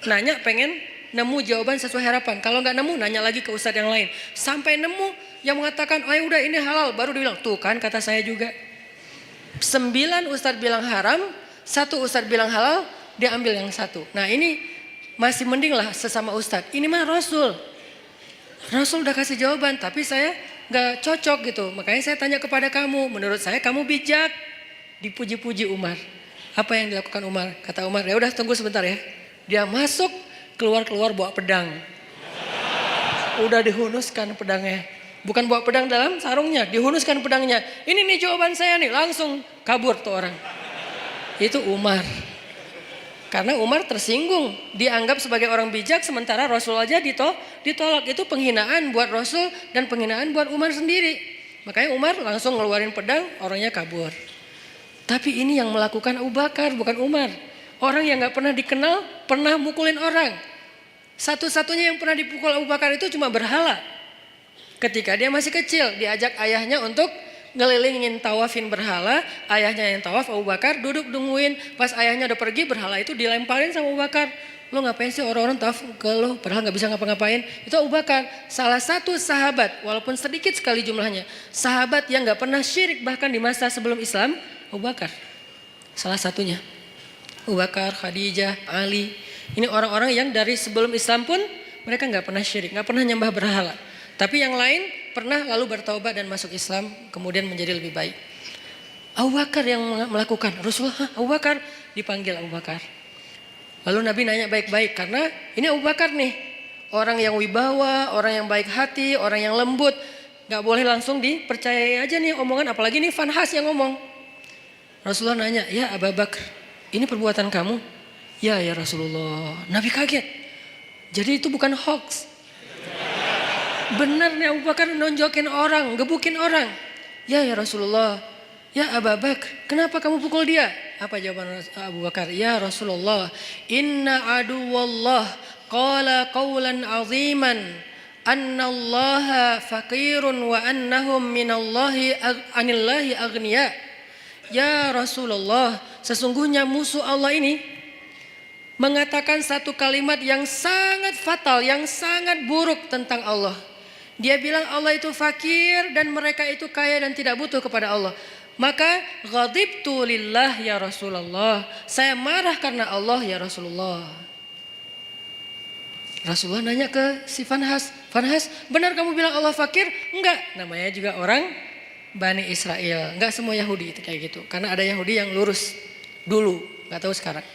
Nanya pengen nemu jawaban sesuai harapan. Kalau nggak nemu, nanya lagi ke ustadz yang lain. Sampai nemu yang mengatakan, oh ya udah ini halal. Baru dia bilang, tuh kan kata saya juga. 9 ustadz bilang haram, 1 ustadz bilang halal, dia ambil yang 1. Nah ini masih mending lah sesama ustadz. Ini mah Rasul. Rasul udah kasih jawaban, tapi saya nggak cocok gitu. Makanya saya tanya kepada kamu. Menurut saya kamu bijak. Dipuji-puji Umar. Apa yang dilakukan Umar? Kata Umar, ya udah tunggu sebentar ya. Dia masuk, keluar bawa pedang. Udah dihunuskan pedangnya. Bukan bawa pedang dalam sarungnya, dihunuskan pedangnya. Ini nih jawaban saya nih, langsung kabur tuh orang. Itu Umar. Karena Umar tersinggung, dianggap sebagai orang bijak sementara Rasul aja ditolak. Itu penghinaan buat Rasul dan penghinaan buat Umar sendiri. Makanya Umar langsung ngeluarin pedang, orangnya kabur. Tapi ini yang melakukan Abu Bakar, bukan Umar. Orang yang gak pernah dikenal, pernah mukulin orang. Satu-satunya yang pernah dipukul Abu Bakar itu cuma berhala. Ketika dia masih kecil, diajak ayahnya untuk ngelilingin tawafin berhala. Ayahnya yang tawaf, Abu Bakar duduk nungguin. Pas ayahnya udah pergi, berhala itu dilemparin sama Abu Bakar. Lo ngapain sih orang-orang tawaf ke lo, padahal gak bisa ngapa-ngapain. Itu Abu Bakar, salah satu sahabat, walaupun sedikit sekali jumlahnya. Sahabat yang gak pernah syirik bahkan di masa sebelum Islam, Abu Bakar. Salah satunya. Abu Bakar, Khadijah, Ali. Ini orang-orang yang dari sebelum Islam pun mereka nggak pernah syirik, nggak pernah nyembah berhala. Tapi yang lain pernah lalu bertaubat dan masuk Islam, kemudian menjadi lebih baik. Abu Bakar yang melakukan. Rasulullah, Abu Bakar, dipanggil Abu Bakar. Lalu Nabi nanya baik-baik karena ini Abu Bakar nih, orang yang wibawa, orang yang baik hati, orang yang lembut. Gak boleh langsung dipercayai aja nih omongan, apalagi nih Fanhas yang ngomong. Rasulullah nanya, ya Abu Bakar, ini perbuatan kamu? Ya Rasulullah. Nabi kaget. Jadi itu bukan hoax. Benar nih Abu Bakar nonjokin orang, gebukin orang. Ya Rasulullah. Ya Abu Bakar, kenapa kamu pukul dia? Apa jawaban Abu Bakar? Ya Rasulullah, inna aduwallah qala qawlan aziman annallaha faqirun wa annahum minallahi anillahi aghniya. Ya Rasulullah, sesungguhnya musuh Allah ini mengatakan satu kalimat yang sangat fatal, yang sangat buruk tentang Allah. Dia bilang Allah itu fakir dan mereka itu kaya dan tidak butuh kepada Allah. Maka ghadibtu lillah ya Rasulullah. Saya marah karena Allah ya Rasulullah. Rasulullah nanya ke si Fanhas. Fanhas, benar kamu bilang Allah fakir? Enggak, namanya juga orang Bani Israel. Enggak semua Yahudi itu kayak gitu. Karena ada Yahudi yang lurus dulu, enggak tahu sekarang.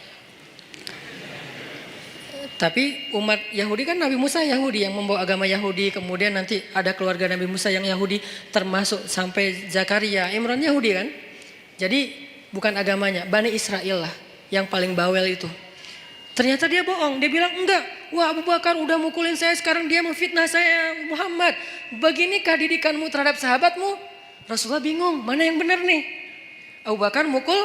Tapi umat Yahudi kan Nabi Musa Yahudi yang membawa agama Yahudi. Kemudian nanti ada keluarga Nabi Musa yang Yahudi termasuk sampai Zakaria, Imran Yahudi kan. Jadi bukan agamanya, Bani Israel lah yang paling bawel itu. Ternyata dia bohong, dia bilang enggak. Wah Abu Bakar udah mukulin saya, sekarang dia memfitnah saya. Muhammad, beginikah didikanmu terhadap sahabatmu? Rasulullah bingung, mana yang benar nih? Abu Bakar mukul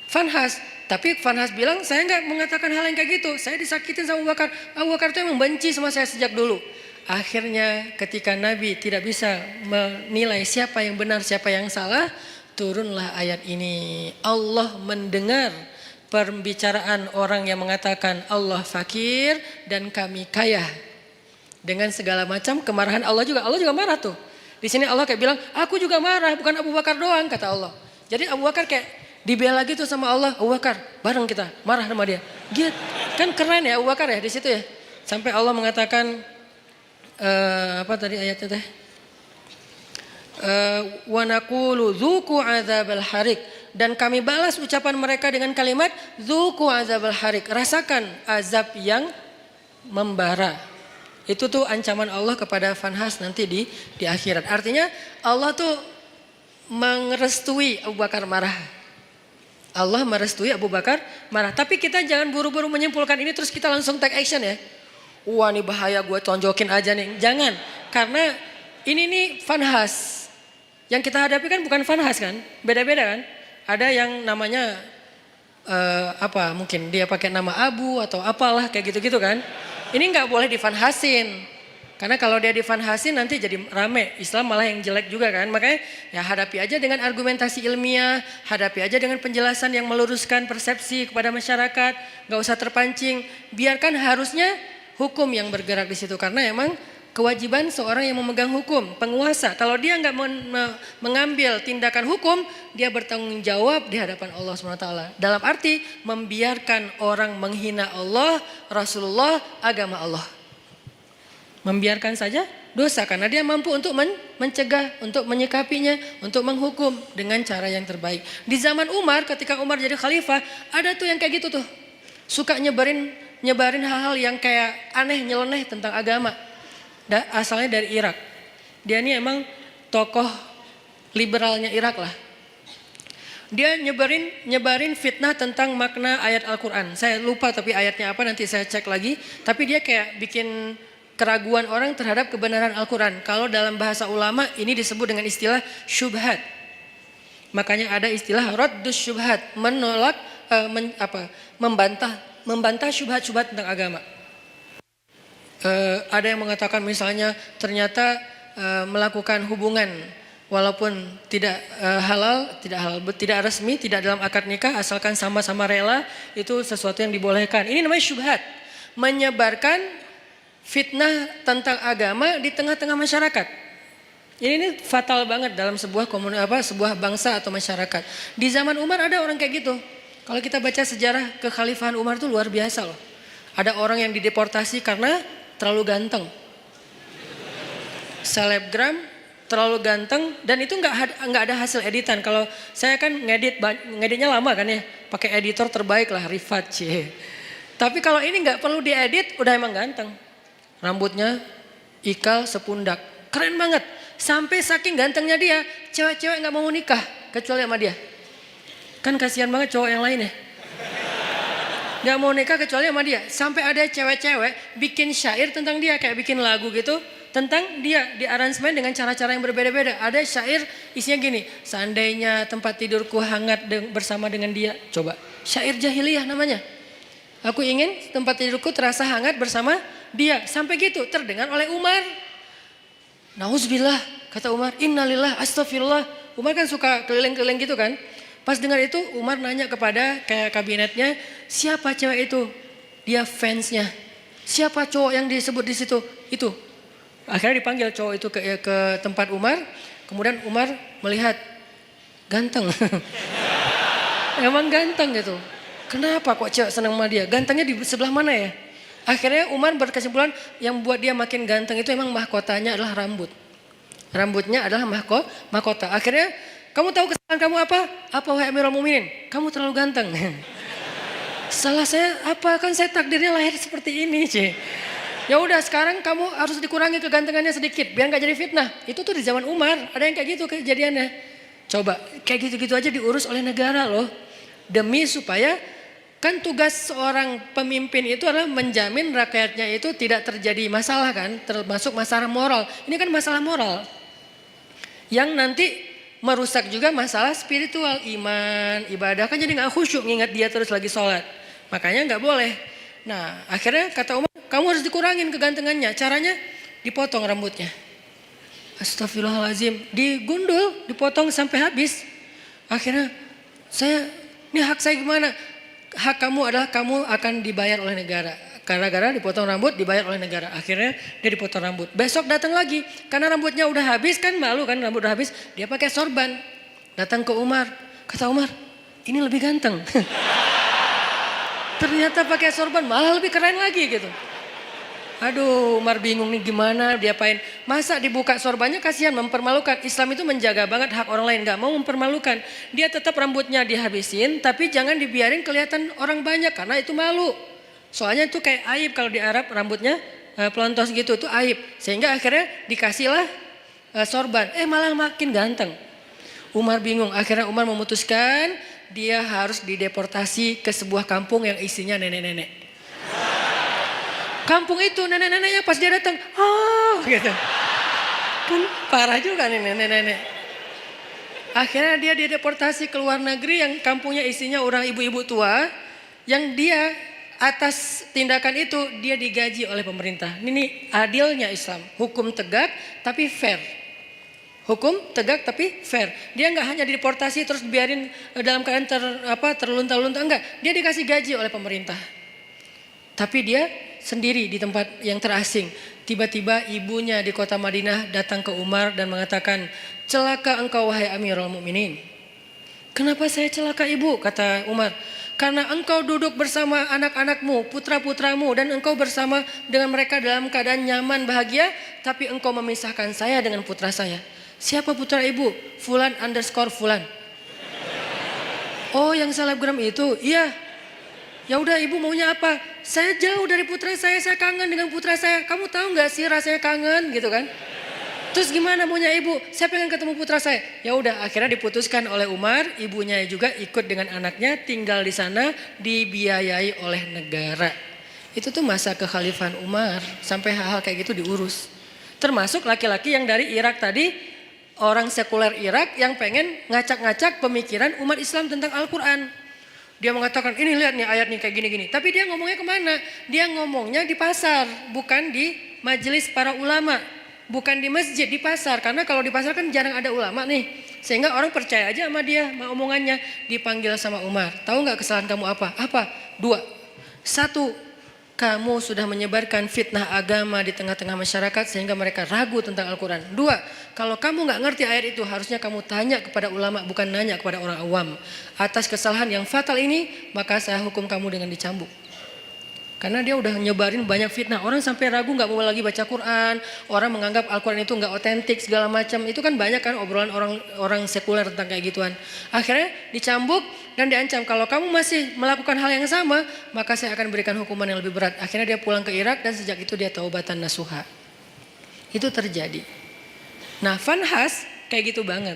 Fanhas. Tapi Fanhas bilang saya enggak mengatakan hal yang kayak gitu. Saya disakitin sama Abu Bakar. Abu Bakar itu memang benci sama saya sejak dulu. Akhirnya ketika Nabi tidak bisa menilai siapa yang benar siapa yang salah, turunlah ayat ini. Allah mendengar pembicaraan orang yang mengatakan Allah fakir dan kami kaya. Dengan segala macam kemarahan Allah juga marah tuh. Di sini Allah kayak bilang, aku juga marah, bukan Abu Bakar doang kata Allah. Jadi Abu Bakar kayak dibela gitu sama Allah. Abu Bakar, bareng kita marah sama dia. Gitu. Kan keren ya Abu Bakar ya di situ ya. Sampai Allah mengatakan apa tadi ayatnya teh? Wa naqulu dzuqu adzabal harik, dan kami balas ucapan mereka dengan kalimat dzuqu adzabal harik, rasakan azab yang membara. Itu tuh ancaman Allah kepada Fanhas nanti di akhirat. Artinya Allah tuh merestui Abu Bakar marah. Allah merestui Abu Bakar marah. Tapi kita jangan buru-buru menyimpulkan ini terus kita langsung take action ya. Wah ini bahaya, gue tonjokin aja nih. Jangan, karena ini nih Fanhas. Yang kita hadapi kan bukan Fanhas kan, beda-beda kan. Ada yang namanya apa? Mungkin dia pakai nama Abu atau apalah kayak gitu-gitu kan. Ini nggak boleh difanhasin. Karena kalau dia difanhasin nanti jadi rame. Islam malah yang jelek juga kan. Makanya ya hadapi aja dengan argumentasi ilmiah. Hadapi aja dengan penjelasan yang meluruskan persepsi kepada masyarakat. Gak usah terpancing. Biarkan harusnya hukum yang bergerak di situ. Karena emang kewajiban seorang yang memegang hukum, penguasa. Kalau dia gak mengambil tindakan hukum, dia bertanggung jawab di hadapan Allah SWT. Dalam arti membiarkan orang menghina Allah, Rasulullah, agama Allah. Membiarkan saja dosa karena dia mampu untuk mencegah, untuk menyikapinya, untuk menghukum dengan cara yang terbaik. Di zaman Umar, ketika Umar jadi khalifah, ada tuh yang kayak gitu tuh. Suka nyebarin hal-hal yang kayak aneh, nyeleneh tentang agama. Asalnya dari Irak. Dia ini emang tokoh liberalnya Irak lah. Dia nyebarin fitnah tentang makna ayat Al-Quran. Saya lupa tapi ayatnya apa, nanti saya cek lagi. Tapi dia kayak bikin keraguan orang terhadap kebenaran Al-Quran. Kalau dalam bahasa ulama ini disebut dengan istilah syubhat. Makanya ada istilah raddus syubhat, menolak membantah syubhat-syubhat tentang agama. Ada yang mengatakan misalnya ternyata melakukan hubungan walaupun tidak halal, tidak resmi, tidak dalam akad nikah, asalkan sama-sama rela, itu sesuatu yang dibolehkan. Ini namanya syubhat, menyebarkan fitnah tentang agama di tengah-tengah masyarakat. Ini fatal banget dalam sebuah sebuah bangsa atau masyarakat. Di zaman Umar ada orang kayak gitu. Kalau kita baca sejarah kekhalifahan Umar itu luar biasa loh. Ada orang yang dideportasi karena terlalu ganteng. Selebgram terlalu ganteng dan itu nggak ada hasil editan. Kalau saya kan ngeditnya lama kan ya, pakai editor terbaik lah Rifat cie. Tapi kalau ini nggak perlu diedit, udah emang ganteng. Rambutnya ikal sepundak, keren banget. Sampai saking gantengnya dia, cewek-cewek nggak mau nikah kecuali sama dia. Kan kasihan banget cowok yang lain ya. Nggak mau nikah kecuali sama dia. Sampai ada cewek-cewek bikin syair tentang dia, kayak bikin lagu gitu. Tentang dia di aransemen dengan cara-cara yang berbeda-beda. Ada syair isinya gini, seandainya tempat tidurku hangat bersama dengan dia. Coba, syair jahiliyah namanya. Aku ingin tempat tidurku terasa hangat bersama dia. Sampai gitu terdengar oleh Umar. Nauzubillah, kata Umar, innalillah, astagfirullah. Umar kan suka keliling-keliling gitu kan. Pas dengar itu Umar nanya kepada kayak kabinetnya, siapa cewek itu? Dia fansnya. Siapa cowok yang disebut di situ? Itu. Akhirnya dipanggil cowok itu ke tempat Umar. Kemudian Umar melihat ganteng. Emang ganteng gitu. Kenapa kok cewek senang sama dia? Gantengnya di sebelah mana ya? Akhirnya Umar berkesimpulan yang buat dia makin ganteng itu emang mahkotanya adalah rambut. Rambutnya adalah mahkota. Akhirnya kamu tahu kesalahan kamu apa? Apa wahai Amirul Mukminin? Kamu terlalu ganteng. Salah saya apa? Kan saya takdirnya lahir seperti ini, Ci. Ya udah sekarang kamu harus dikurangi kegantengannya sedikit biar nggak jadi fitnah. Itu tuh di zaman Umar ada yang kayak gitu kejadiannya. Coba kayak gitu-gitu aja diurus oleh negara loh. Demi supaya kan tugas seorang pemimpin itu adalah menjamin rakyatnya itu tidak terjadi masalah kan. Termasuk masalah moral. Ini kan masalah moral. Yang nanti merusak juga masalah spiritual, iman, ibadah. Kan jadi gak khusyuk ngingat dia terus lagi sholat. Makanya gak boleh. Nah akhirnya kata Umar, kamu harus dikurangin kegantengannya. Caranya dipotong rambutnya. Astagfirullahaladzim. Digundul, dipotong sampai habis. Akhirnya ini hak saya gimana? Hak kamu adalah kamu akan dibayar oleh negara. Gara-gara dipotong rambut dibayar oleh negara. Akhirnya dia dipotong rambut. Besok datang lagi. Karena rambutnya udah habis kan malu kan rambut udah habis. Dia pakai sorban. Datang ke Umar. Kata Umar, ini lebih ganteng. Ternyata pakai sorban malah lebih keren lagi gitu. Aduh Umar bingung nih gimana diapain. Masa dibuka sorbannya kasihan mempermalukan. Islam itu menjaga banget hak orang lain. Gak mau mempermalukan. Dia tetap rambutnya dihabisin. Tapi jangan dibiarin kelihatan orang banyak. Karena itu malu. Soalnya itu kayak aib kalau di Arab rambutnya pelontos gitu. Itu aib. Sehingga akhirnya dikasihlah sorban. Malah makin ganteng. Umar bingung. Akhirnya Umar memutuskan dia harus dideportasi ke sebuah kampung yang isinya nenek-nenek. Kampung itu nenek-neneknya pas dia datang, gitu. Kan parah juga nih nenek-nenek. Akhirnya dia dideportasi ke luar negeri yang kampungnya isinya orang ibu-ibu tua. Yang dia atas tindakan itu dia digaji oleh pemerintah. Ini adilnya Islam, hukum tegak tapi fair. Hukum tegak tapi fair. Dia nggak hanya dideportasi terus biarin dalam keadaan terlunta-lunta, enggak. Dia dikasih gaji oleh pemerintah. Tapi dia sendiri di tempat yang terasing. Tiba-tiba ibunya di kota Madinah datang ke Umar dan mengatakan, celaka engkau wahai Amirul Mukminin. Kenapa saya celaka ibu? Kata Umar. Karena engkau duduk bersama anak-anakmu, putra-putramu dan engkau bersama dengan mereka dalam keadaan nyaman, bahagia. Tapi engkau memisahkan saya dengan putra saya. Siapa putra ibu? Fulan underscore Fulan. Oh yang selebgram itu? Iya. Ya udah ibu maunya apa? Saya jauh dari putra saya kangen dengan putra saya. Kamu tahu nggak sih rasanya kangen gitu kan? Terus gimana maunya ibu? Saya pengen ketemu putra saya. Ya udah akhirnya diputuskan oleh Umar, ibunya juga ikut dengan anaknya tinggal di sana dibiayai oleh negara. Itu tuh masa kekhalifahan Umar sampai hal-hal kayak gitu diurus. Termasuk laki-laki yang dari Irak tadi, orang sekuler Irak yang pengen ngacak-ngacak pemikiran umat Islam tentang Al-Quran. Dia mengatakan ini lihat nih ayatnya kayak gini-gini. Tapi dia ngomongnya kemana? Dia ngomongnya di pasar, bukan di majelis para ulama. Bukan di masjid, di pasar. Karena kalau di pasar kan jarang ada ulama nih. Sehingga orang percaya aja sama dia, sama omongannya. Dipanggil sama Umar. Tahu nggak kesalahan kamu apa? Apa? 2. 1. kamu sudah menyebarkan fitnah agama di tengah-tengah masyarakat sehingga mereka ragu tentang Al-Quran. 2, kalau kamu nggak ngerti ayat itu harusnya kamu tanya kepada ulama, bukan nanya kepada orang awam. Atas kesalahan yang fatal ini maka saya hukum kamu dengan dicambuk. Karena dia udah nyebarin banyak fitnah. Orang sampai ragu nggak mau lagi baca Quran. Orang menganggap Al-Quran itu nggak otentik segala macam. Itu kan banyak kan obrolan orang sekuler tentang kayak gituan. Akhirnya dicambuk dan diancam. Kalau kamu masih melakukan hal yang sama, maka saya akan berikan hukuman yang lebih berat. Akhirnya dia pulang ke Irak dan sejak itu dia taubatan nasuha. Itu terjadi. Nah, Vanhas kayak gitu banget.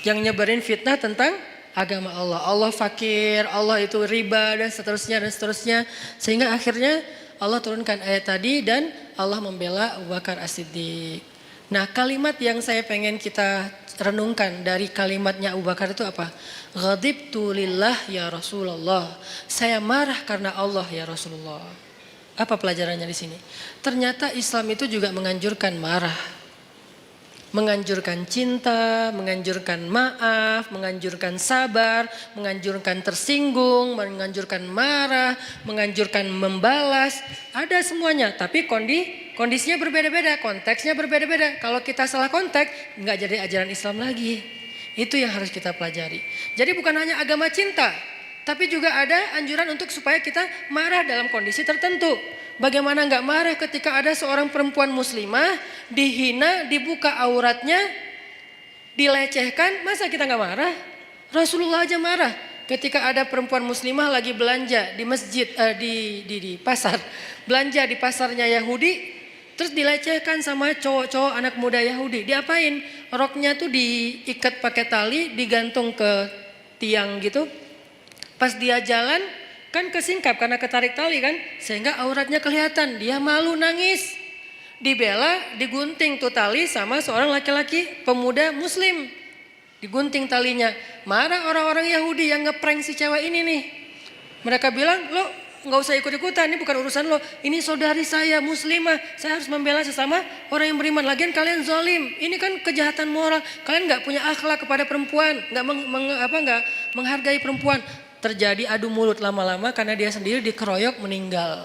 Yang nyebarin fitnah tentang agama Allah. Allah fakir, Allah itu riba dan seterusnya. Sehingga akhirnya Allah turunkan ayat tadi dan Allah membela Abu Bakar As-Siddiq. Nah, kalimat yang saya pengen kita renungkan dari kalimatnya Abu Bakar itu apa? Ghadibtu lillah ya Rasulullah. Saya marah karena Allah ya Rasulullah. Apa pelajarannya di sini? Ternyata Islam itu juga menganjurkan marah. Menganjurkan cinta, menganjurkan maaf, menganjurkan sabar, menganjurkan tersinggung, menganjurkan marah, menganjurkan membalas. Ada semuanya, tapi kondisinya berbeda-beda, konteksnya berbeda-beda. Kalau kita salah konteks, nggak jadi ajaran Islam lagi. Itu yang harus kita pelajari. Jadi bukan hanya agama cinta, tapi juga ada anjuran untuk supaya kita marah dalam kondisi tertentu. Bagaimana nggak marah ketika ada seorang perempuan muslimah dihina, dibuka auratnya, dilecehkan, masa kita nggak marah? Rasulullah aja marah ketika ada perempuan muslimah lagi belanja di masjid, di pasar, belanja di pasarnya Yahudi, terus dilecehkan sama cowok-cowok anak muda Yahudi. Diapain? Roknya tuh diikat pakai tali, digantung ke tiang gitu. Pas dia jalan kan kesingkap karena ketarik tali kan, sehingga auratnya kelihatan. Dia malu, nangis, dibela, digunting tuh tali sama seorang laki-laki pemuda muslim, digunting talinya. Marah orang-orang Yahudi yang ngeprank si cewek ini nih. Mereka bilang, lo nggak usah ikut-ikutan, ini bukan urusan lo, ini saudari saya muslimah, saya harus membela sesama orang yang beriman. Lagian kalian zalim, ini kan kejahatan moral, kalian nggak punya akhlak kepada perempuan, nggak menghargai perempuan. Terjadi adu mulut lama-lama karena dia sendiri dikeroyok meninggal.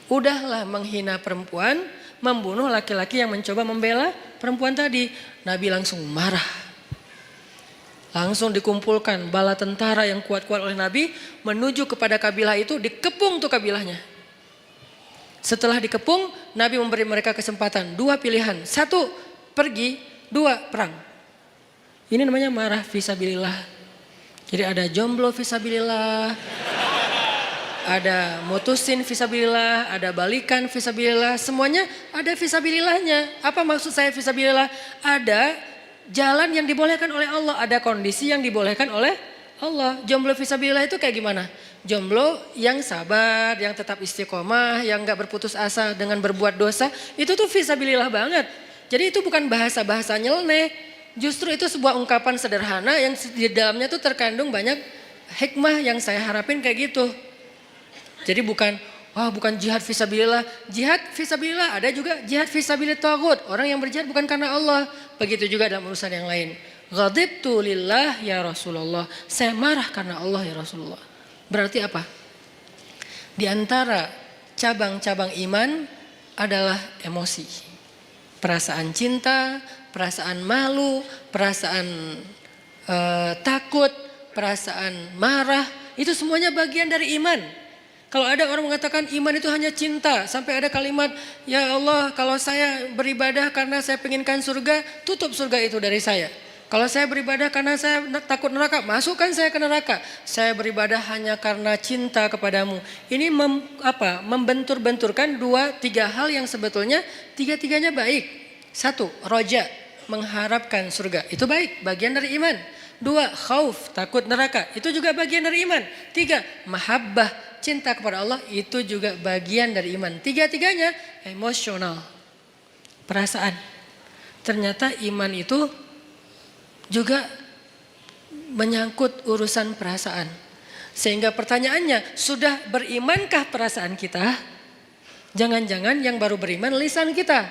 Udahlah menghina perempuan, membunuh laki-laki yang mencoba membela perempuan tadi. Nabi langsung marah. Langsung dikumpulkan bala tentara yang kuat-kuat oleh Nabi menuju kepada kabilah itu, dikepung tuh kabilahnya. Setelah dikepung, Nabi memberi mereka kesempatan, 2 pilihan. 1 pergi, 2 perang. Ini namanya marah fisabilillah. Jadi ada jomblo fisabilillah, ada mutusin fisabilillah, ada balikan fisabilillah, semuanya ada fisabilillahnya. Apa maksud saya fisabilillah? Ada jalan yang dibolehkan oleh Allah, ada kondisi yang dibolehkan oleh Allah. Jomblo fisabilillah itu kayak gimana? Jomblo yang sabar, yang tetap istiqomah, yang gak berputus asa dengan berbuat dosa, itu tuh fisabilillah banget. Jadi itu bukan bahasa-bahasa nyeleneh. Justru itu sebuah ungkapan sederhana yang di dalamnya tuh terkandung banyak hikmah yang saya harapin kayak gitu. Jadi bukan jihad fisabilillah. Jihad fisabilillah, ada juga jihad fisabilillah taghut. Orang yang berjihad bukan karena Allah. Begitu juga dalam urusan yang lain. Ghadibtu lillah ya Rasulullah. Saya marah karena Allah ya Rasulullah. Berarti apa? Di antara cabang-cabang iman adalah emosi. Perasaan cinta, perasaan malu, perasaan takut, perasaan marah, itu semuanya bagian dari iman. Kalau ada orang mengatakan iman itu hanya cinta, sampai ada kalimat, ya Allah kalau saya beribadah karena saya penginkan surga, tutup surga itu dari saya. Kalau saya beribadah karena saya takut neraka, masukkan saya ke neraka. Saya beribadah hanya karena cinta kepadamu. Ini membentur-benturkan 2-3 hal yang sebetulnya tiga-tiganya baik. 1, roja, mengharapkan surga. Itu baik, bagian dari iman. 2, khauf, takut neraka. Itu juga bagian dari iman. 3, mahabbah, cinta kepada Allah. Itu juga bagian dari iman. Tiga-tiganya emosional, perasaan. Ternyata iman itu juga menyangkut urusan perasaan. Sehingga pertanyaannya, sudah berimankah perasaan kita? Jangan-jangan yang baru beriman lisan kita.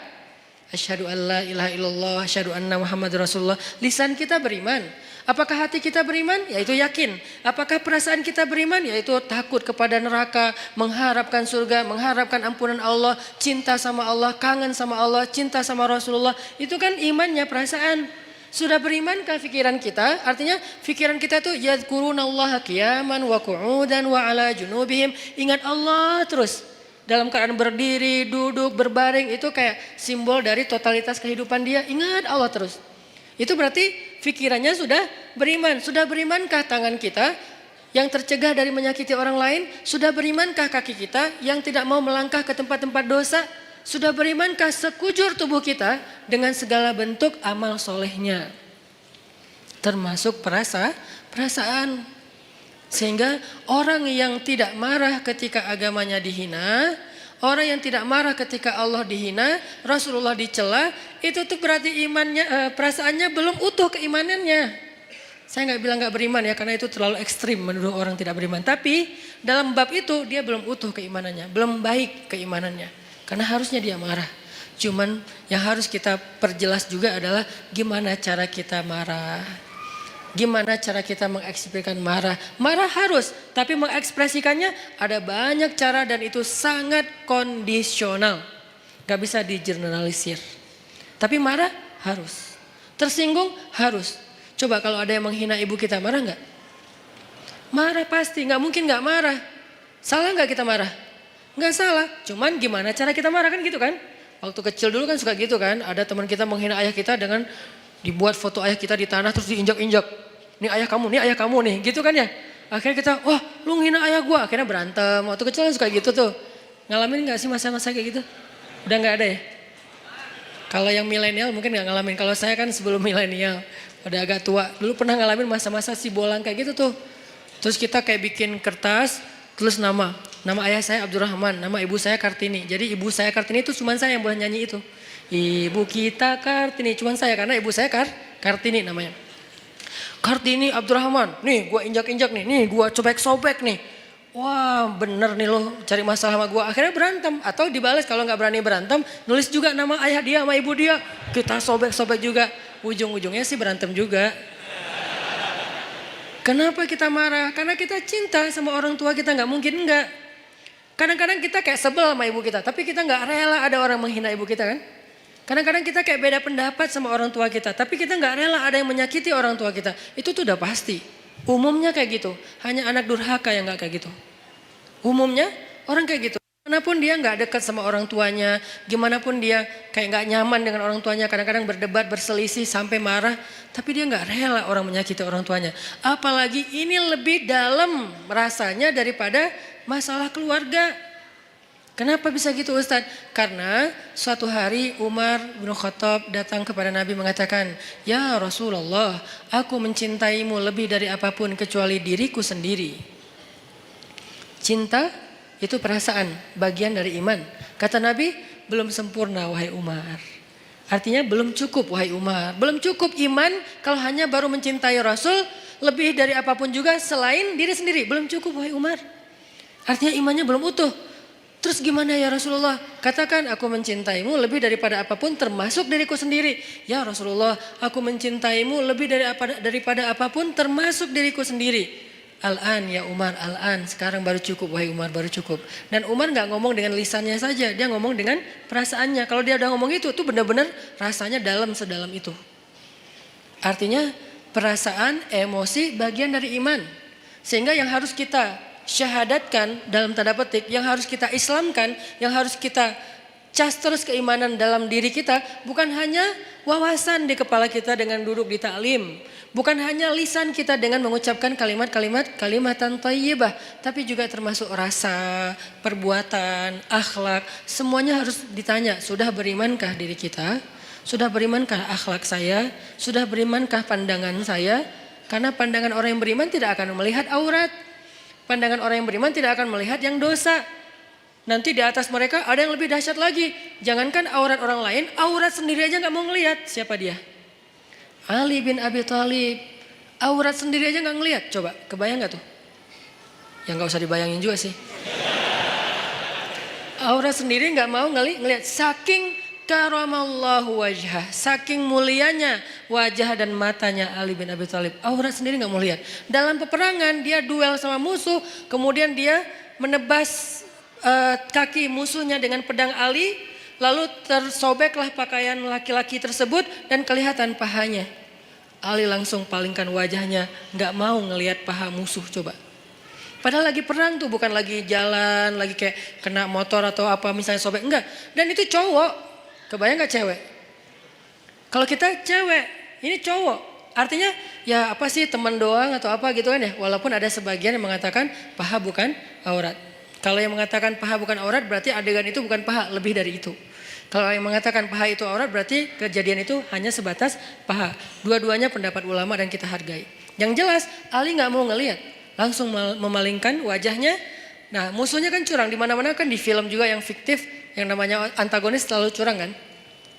Asyhadu an la ilaha illallah, asyhadu anna Muhammadar Rasulullah. Lisan kita beriman. Apakah hati kita beriman? Yaitu yakin. Apakah perasaan kita beriman? Yaitu takut kepada neraka, mengharapkan surga, mengharapkan ampunan Allah, cinta sama Allah, kangen sama Allah, cinta sama Rasulullah. Itu kan imannya, perasaan. Sudah berimankah pikiran kita? Artinya pikiran kita itu yadhkurunallaha qiyaman wa qu'udan wa ala junubihim. Ingat Allah terus. Dalam keadaan berdiri, duduk, berbaring, itu kayak simbol dari totalitas kehidupan dia. Ingat Allah terus. Itu berarti pikirannya sudah beriman. Sudah berimankah tangan kita yang tercegah dari menyakiti orang lain? Sudah berimankah kaki kita yang tidak mau melangkah ke tempat-tempat dosa? Sudah berimankah sekujur tubuh kita dengan segala bentuk amal solehnya? Termasuk perasaan. Sehingga orang yang tidak marah ketika agamanya dihina, orang yang tidak marah ketika Allah dihina, Rasulullah dicela, itu tuh berarti imannya, perasaannya belum utuh keimanannya. Saya nggak bilang nggak beriman ya, karena itu terlalu ekstrim menuduh orang tidak beriman. Tapi dalam bab itu dia belum utuh keimanannya, belum baik keimanannya. Karena harusnya dia marah. Cuman yang harus kita perjelas juga adalah gimana cara kita marah. Gimana cara kita mengekspresikan marah. Marah harus, tapi mengekspresikannya ada banyak cara dan itu sangat kondisional. Gak bisa digeneralisir. Tapi marah harus. Tersinggung harus. Coba kalau ada yang menghina ibu kita, marah gak? Marah pasti, gak mungkin gak marah. Salah gak kita marah? Gak salah, cuman gimana cara kita marah kan gitu kan? Waktu kecil dulu kan suka gitu kan, ada teman kita menghina ayah kita dengan dibuat foto ayah kita di tanah terus diinjak-injak. Nih ayah kamu nih, gitu kan ya? Akhirnya kita, wah lu menghina ayah gua, akhirnya berantem. Waktu kecil kan suka gitu tuh. Ngalamin gak sih masa-masa kayak gitu? Udah gak ada ya? Kalau yang milenial mungkin gak ngalamin, kalau saya kan sebelum milenial, udah agak tua. Dulu pernah ngalamin masa-masa si bolang kayak gitu tuh. Terus kita kayak bikin kertas, tulis nama ayah saya Abdurrahman, nama ibu saya Kartini. Jadi ibu saya Kartini itu cuma saya yang boleh nyanyi itu. Ibu kita Kartini, cuma saya karena ibu saya Kartini namanya. Kartini Abdurrahman, nih gua injak-injak nih gua sobek-sobek nih. Wah bener nih lo cari masalah sama gua. Akhirnya berantem atau dibalas kalau nggak berani berantem, nulis juga nama ayah dia sama ibu dia. Kita sobek-sobek juga, ujung-ujungnya sih berantem juga. Kenapa kita marah? Karena kita cinta sama orang tua kita, nggak mungkin enggak. Kadang-kadang kita kayak sebel sama ibu kita, tapi kita nggak rela ada orang menghina ibu kita kan. Kadang-kadang kita kayak beda pendapat sama orang tua kita, tapi kita nggak rela ada yang menyakiti orang tua kita. Itu tuh udah pasti. Umumnya kayak gitu, hanya anak durhaka yang nggak kayak gitu. Umumnya orang kayak gitu. Gimana pun dia nggak dekat sama orang tuanya, gimana pun dia kayak nggak nyaman dengan orang tuanya, kadang-kadang berdebat, berselisih sampai marah, tapi dia nggak rela orang menyakiti orang tuanya. Apalagi ini lebih dalam rasanya daripada masalah keluarga. Kenapa bisa gitu Ustadz? Karena suatu hari Umar bin Khattab datang kepada Nabi mengatakan, "Ya Rasulullah, aku mencintaimu lebih dari apapun kecuali diriku sendiri." Cinta itu perasaan, bagian dari iman. Kata Nabi, belum sempurna wahai Umar. Artinya belum cukup wahai Umar. Belum cukup iman kalau hanya baru mencintai Rasul lebih dari apapun juga selain diri sendiri. Belum cukup wahai Umar. Artinya imannya belum utuh. Terus gimana ya Rasulullah? Katakan aku mencintaimu lebih daripada apapun termasuk diriku sendiri. Ya Rasulullah, aku mencintaimu lebih daripada apapun termasuk diriku sendiri. Al-an ya Umar, al-an. Sekarang baru cukup wahai Umar, baru cukup. Dan Umar gak ngomong dengan lisannya saja, dia ngomong dengan perasaannya. Kalau dia udah ngomong itu benar-benar rasanya dalam sedalam itu. Artinya perasaan, emosi bagian dari iman. Sehingga yang harus kita syahadatkan dalam tanda petik, yang harus kita islamkan, yang harus kita cas terus keimanan dalam diri kita, bukan hanya wawasan di kepala kita dengan duduk di taklim, bukan hanya lisan kita dengan mengucapkan kalimatan thayyibah, tapi juga termasuk rasa, perbuatan, akhlak, semuanya harus ditanya, sudah berimankah diri kita? Sudah berimankah akhlak saya? Sudah berimankah pandangan saya? Karena pandangan orang yang beriman tidak akan melihat aurat. Pandangan orang yang beriman tidak akan melihat yang dosa. Nanti di atas mereka ada yang lebih dahsyat lagi. Jangankan aurat orang lain, aurat sendiri aja gak mau ngelihat. Siapa dia? Ali bin Abi Thalib. Aurat sendiri aja gak ngelihat. Coba, kebayang gak tuh? Ya gak usah dibayangin juga sih. Aurat sendiri gak mau ngelihat. Saking karamallahu wajhah, saking mulianya wajah dan matanya Ali bin Abi Thalib. Aurat sendiri nggak mau lihat. Dalam peperangan dia duel sama musuh, kemudian dia menebas kaki musuhnya dengan pedang Ali, lalu tersobeklah pakaian laki-laki tersebut dan kelihatan pahanya. Ali langsung palingkan wajahnya, nggak mau ngelihat paha musuh coba. Padahal lagi perang tuh, bukan lagi jalan, lagi kayak kena motor atau apa misalnya sobek, enggak. Dan itu cowok. Kebayang gak cewek? Kalau kita cewek, ini cowok. Artinya ya apa sih, teman doang atau apa gitu kan ya. Walaupun ada sebagian yang mengatakan paha bukan aurat. Kalau yang mengatakan paha bukan aurat berarti adegan itu bukan paha, lebih dari itu. Kalau yang mengatakan paha itu aurat berarti kejadian itu hanya sebatas paha. Dua-duanya pendapat ulama dan kita hargai. Yang jelas Ali gak mau ngelihat, langsung memalingkan wajahnya. Nah musuhnya kan curang, di mana-mana kan di film juga yang fiktif, yang namanya antagonis selalu curang kan.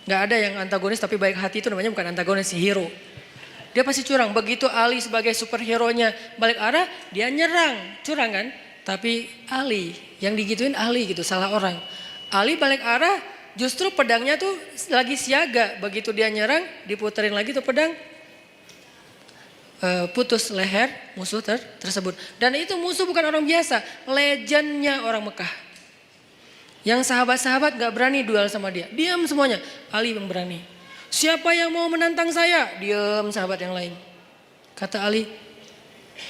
Gak ada yang antagonis tapi baik hati, itu namanya bukan antagonis, hero. Dia pasti curang. Begitu Ali sebagai superhero-nya balik arah, dia nyerang, curang kan. Tapi Ali, yang digituin Ali gitu, salah orang. Ali balik arah, justru pedangnya tuh lagi siaga. Begitu dia nyerang, diputerin lagi tuh pedang, putus leher musuh tersebut. Dan itu musuh bukan orang biasa, legendnya orang Mekah. Yang sahabat-sahabat gak berani duel sama dia, diam semuanya. Ali yang berani. Siapa yang mau menantang saya? Diam sahabat yang lain. Kata Ali,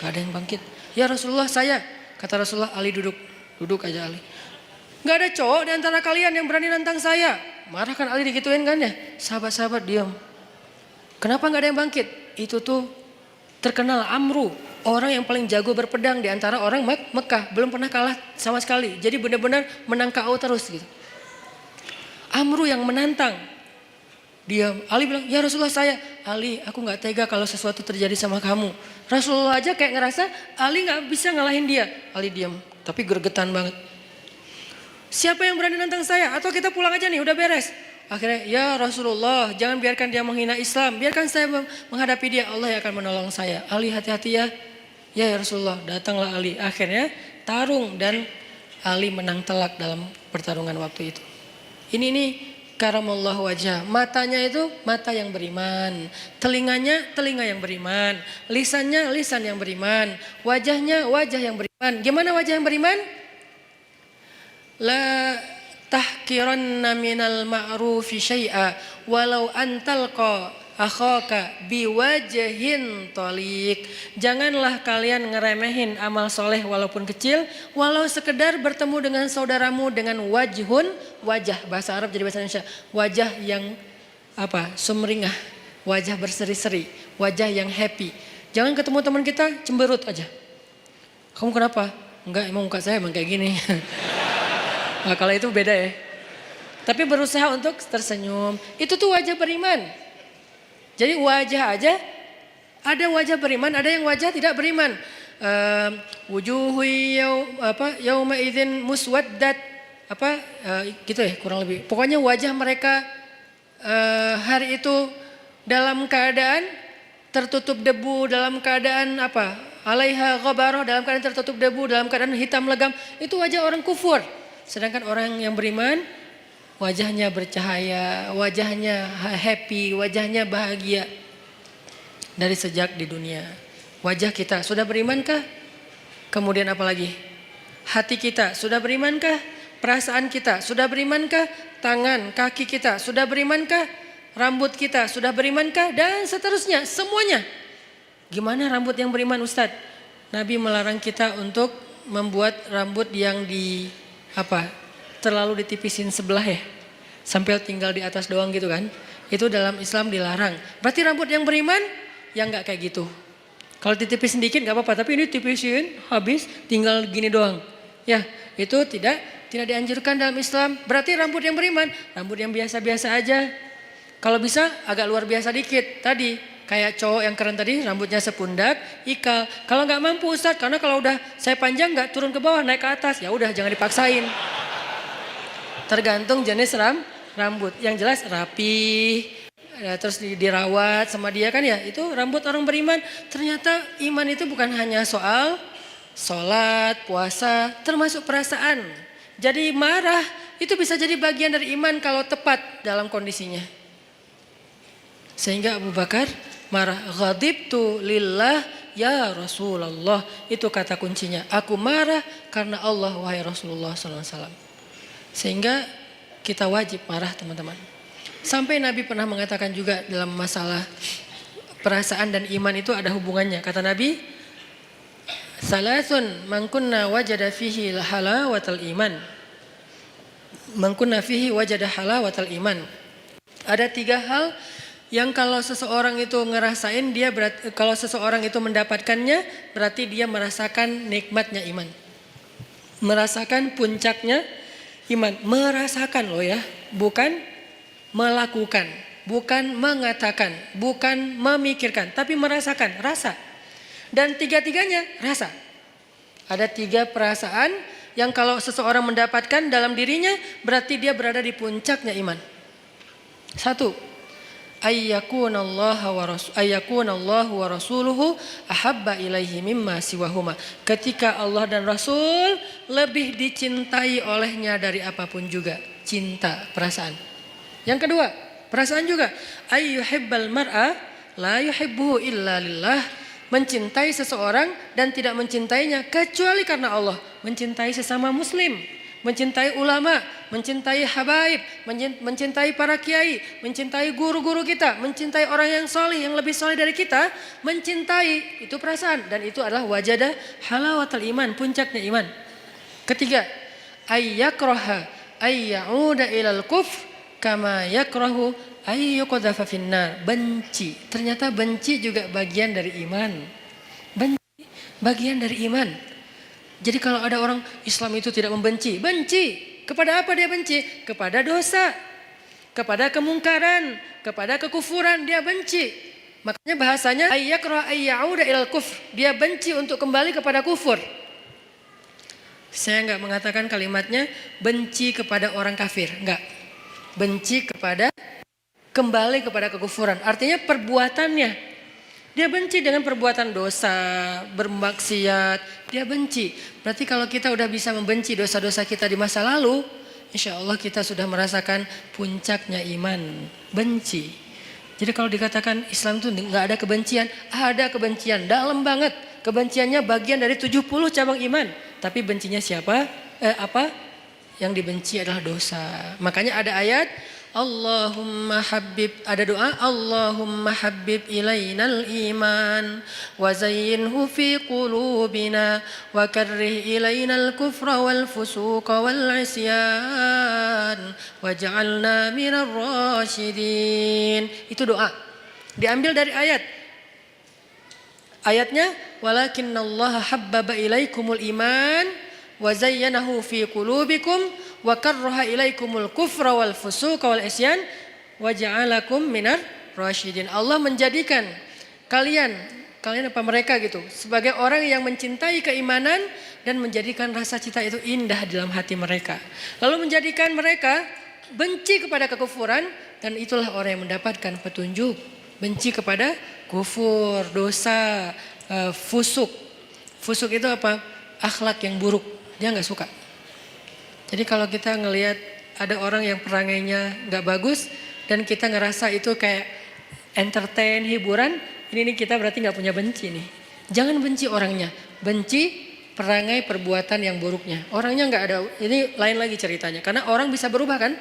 gak ada yang bangkit. Ya Rasulullah, saya. Kata Rasulullah, Ali duduk. Duduk aja Ali. Gak ada cowok di antara kalian yang berani nantang saya. Marah kan Ali digituin kan ya. Sahabat-sahabat diam. Kenapa gak ada yang bangkit? Itu tuh terkenal Amru, orang yang paling jago berpedang di antara orang Mekah, belum pernah kalah sama sekali. Jadi benar-benar menang KO terus gitu. Amru yang menantang. Diam. Ali bilang, ya Rasulullah saya. Ali, aku gak tega kalau sesuatu terjadi sama kamu. Rasulullah aja kayak ngerasa Ali gak bisa ngalahin dia. Ali diam, tapi gregetan banget. Siapa yang berani nantang saya? Atau kita pulang aja nih, udah beres. Akhirnya, ya Rasulullah, jangan biarkan dia menghina Islam. Biarkan saya menghadapi dia, Allah yang akan menolong saya. Ali hati-hati ya. Ya Rasulullah, datanglah Ali. Akhirnya tarung dan Ali menang telak dalam pertarungan waktu itu. Ini karamallahu wajah. Matanya itu mata yang beriman. Telinganya telinga yang beriman. Lisannya lisan yang beriman. Wajahnya wajah yang beriman. Gimana wajah yang beriman? La tahkiranna minal ma'rufi syai'a walau antalqa akhaka biwajhin taliq. Janganlah kalian ngeremehin amal soleh walaupun kecil, walau sekedar bertemu dengan saudaramu dengan wajhun, wajah, bahasa Arab jadi bahasa Indonesia, wajah yang apa, sumringah, wajah berseri-seri, wajah yang happy. Jangan ketemu teman kita cemberut aja. Kamu kenapa? Enggak, emang muka saya emang kayak gini. Nah, kalau itu beda ya. Tapi berusaha untuk tersenyum. Itu tuh wajah beriman. Jadi wajah aja, ada wajah beriman, ada yang wajah tidak beriman. Wujuhu yauma idzin muswaddat, gitu ya kurang lebih. Pokoknya wajah mereka hari itu dalam keadaan tertutup debu, dalam keadaan alaiha ghabarah, dalam keadaan tertutup debu, dalam keadaan hitam legam. Itu wajah orang kufur. Sedangkan orang yang beriman, wajahnya bercahaya, wajahnya happy, wajahnya bahagia. Dari sejak di dunia. Wajah kita sudah berimankah? Kemudian apa lagi? Hati kita sudah berimankah? Perasaan kita sudah berimankah? Tangan, kaki kita sudah berimankah? Rambut kita sudah berimankah? Dan seterusnya, semuanya. Gimana rambut yang beriman Ustadz? Nabi melarang kita untuk membuat rambut yang terlalu ditipisin sebelah ya, sampai tinggal di atas doang gitu kan. Itu dalam Islam dilarang. Berarti rambut yang beriman yang nggak kayak gitu. Kalau ditipis sedikit nggak apa-apa, tapi ini tipisin habis tinggal gini doang. Ya, itu tidak dianjurkan dalam Islam. Berarti rambut yang beriman, rambut yang biasa-biasa aja. Kalau bisa agak luar biasa dikit. Tadi kayak cowok yang keren tadi, rambutnya sepundak, ikal. Kalau nggak mampu Ustadz, karena kalau udah saya panjang nggak turun ke bawah, naik ke atas, ya udah jangan dipaksain. Tergantung jenis rambut. Yang jelas rapi, terus dirawat sama dia kan ya. Itu rambut orang beriman. Ternyata iman itu bukan hanya soal sholat, puasa, termasuk perasaan. Jadi marah itu bisa jadi bagian dari iman kalau tepat dalam kondisinya. Sehingga Abu Bakar marah, ghadibtu lillah ya Rasulullah. Itu kata kuncinya. Aku marah karena Allah wahai Rasulullah SAW. Sehingga kita wajib marah teman-teman. Sampai Nabi pernah mengatakan juga dalam masalah perasaan dan iman itu ada hubungannya. Kata Nabi, salasun man kunna wajada fihi halawatal iman. Man kunna fihi wajada halawatal iman. Ada 3 hal yang kalau seseorang itu ngerasain dia kalau seseorang itu mendapatkannya berarti dia merasakan nikmatnya iman. Merasakan puncaknya iman. Merasakan loh ya, bukan melakukan, bukan mengatakan, bukan memikirkan, tapi merasakan, rasa. Dan 3-tiganya rasa. Ada 3 perasaan yang kalau seseorang mendapatkan dalam dirinya berarti dia berada di puncaknya iman. 1. Ayyakunallahu wa rasuluhu ahabba ilaihi mimma siwahuma. Ketika Allah dan Rasul lebih dicintai olehnya dari apapun juga. Cinta, perasaan. Yang kedua, perasaan juga. Ayyuhibbal mar'a la yuhibbuhu illa lillah. Mencintai seseorang dan tidak mencintainya kecuali karena Allah. Mencintai sesama muslim, mencintai ulama, mencintai habaib, mencintai para kiai, mencintai guru-guru kita, mencintai orang yang soleh, yang lebih soleh dari kita, mencintai, itu perasaan. Dan itu adalah wajada halawatul iman, puncaknya iman. Ketiga, ayyakraha ayyauda ilal kufr kama yakrahu ayyuqadhafa finnar. Benci, ternyata benci juga bagian dari iman. Benci bagian dari iman. Jadi kalau ada orang Islam itu tidak membenci, benci. Kepada apa dia benci? Kepada dosa, kepada kemungkaran, kepada kekufuran dia benci. Makanya bahasanya ayyakraha ayyauda ilal kufr. Dia benci untuk kembali kepada kufur. Saya enggak mengatakan kalimatnya benci kepada orang kafir, enggak. Benci kepada kembali kepada kekufuran. Artinya perbuatannya. Dia benci dengan perbuatan dosa, bermaksiat, dia benci. Berarti kalau kita udah bisa membenci dosa-dosa kita di masa lalu, insya Allah kita sudah merasakan puncaknya iman, benci. Jadi kalau dikatakan Islam itu nggak ada kebencian, ada kebencian, dalam banget. Kebenciannya bagian dari 70 cabang iman. Tapi bencinya siapa? Apa? Yang dibenci adalah dosa. Makanya ada ayat, Allahumma habib, ada doa, Allahumma habib ilainal iman wa zayyinhu fi qulubina wa karrih ilainal kufra wal fusuqa wal isyan waj'alna minar rasyidin. Itu doa. Diambil dari ayat. Ayatnya walakinnallaha habbaba ilaikumul iman wa zayyanahu fi qulubikum wa karraha ilaikumul kufra wal fusuqa wal isyan wa ja'alakum minar rasyidin. Allah menjadikan kalian apa mereka gitu sebagai orang yang mencintai keimanan dan menjadikan rasa cinta itu indah dalam hati mereka. Lalu menjadikan mereka benci kepada kekufuran dan itulah orang yang mendapatkan petunjuk. Benci kepada kufur, dosa, fusuk. Fusuk itu apa? Akhlak yang buruk. Dia enggak suka. Jadi kalau kita ngelihat ada orang yang perangainya nggak bagus dan kita ngerasa itu kayak entertain, hiburan, ini kita berarti nggak punya benci nih. Jangan benci orangnya, benci perangai perbuatan yang buruknya. Orangnya nggak ada, ini lain lagi ceritanya. Karena orang bisa berubah kan.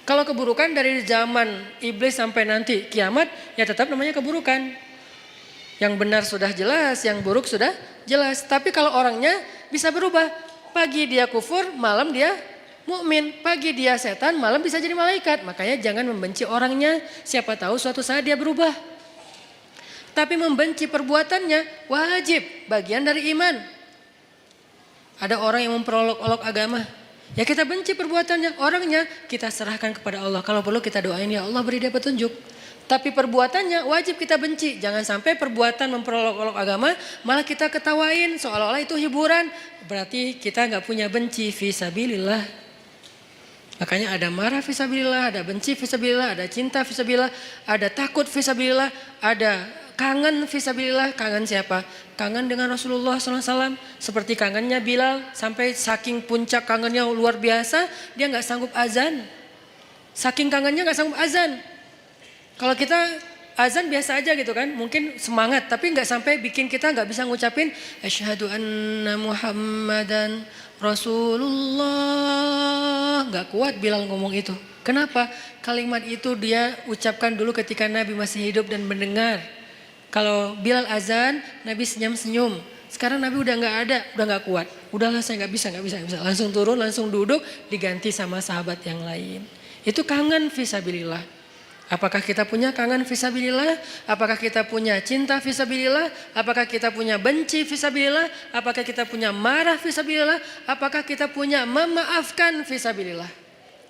Kalau keburukan dari zaman iblis sampai nanti kiamat, ya tetap namanya keburukan. Yang benar sudah jelas, yang buruk sudah jelas. Tapi kalau orangnya bisa berubah. Pagi dia kufur, malam dia mukmin. Pagi dia setan, malam bisa jadi malaikat. Makanya jangan membenci orangnya. Siapa tahu suatu saat dia berubah. Tapi membenci perbuatannya wajib, bagian dari iman. Ada orang yang memperolok-olok agama. Ya kita benci perbuatannya, orangnya kita serahkan kepada Allah. Kalau perlu kita doain, ya Allah beri dia petunjuk. Tapi perbuatannya wajib kita benci. Jangan sampai perbuatan memperolok-olok agama malah kita ketawain seolah-olah itu hiburan. Berarti kita nggak punya benci fisabilillah. Makanya ada marah fisabilillah, ada benci fisabilillah, ada cinta fisabilillah, ada takut fisabilillah, ada Kangen fisabilillah, kangen siapa? Kangen dengan Rasulullah SAW. Seperti kangennya Bilal, sampai saking puncak kangennya luar biasa, dia nggak sanggup azan. Saking kangennya nggak sanggup azan. Kalau kita azan biasa aja gitu kan, mungkin semangat, tapi nggak sampai bikin kita nggak bisa ngucapin asyhadu anna Muhammadan Rasulullah. Nggak kuat Bilal ngomong itu. Kenapa? Kalimat itu dia ucapkan dulu ketika Nabi masih hidup dan mendengar. Kalau Bilal azan, Nabi senyum-senyum. Sekarang Nabi udah nggak ada, udah nggak kuat. Udahlah saya nggak bisa. Langsung turun, langsung duduk, diganti sama sahabat yang lain. Itu kangen fisabilillah. Apakah kita punya kangen fisabilillah? Apakah kita punya cinta fisabilillah? Apakah kita punya benci fisabilillah? Apakah kita punya marah fisabilillah? Apakah kita punya memaafkan fisabilillah?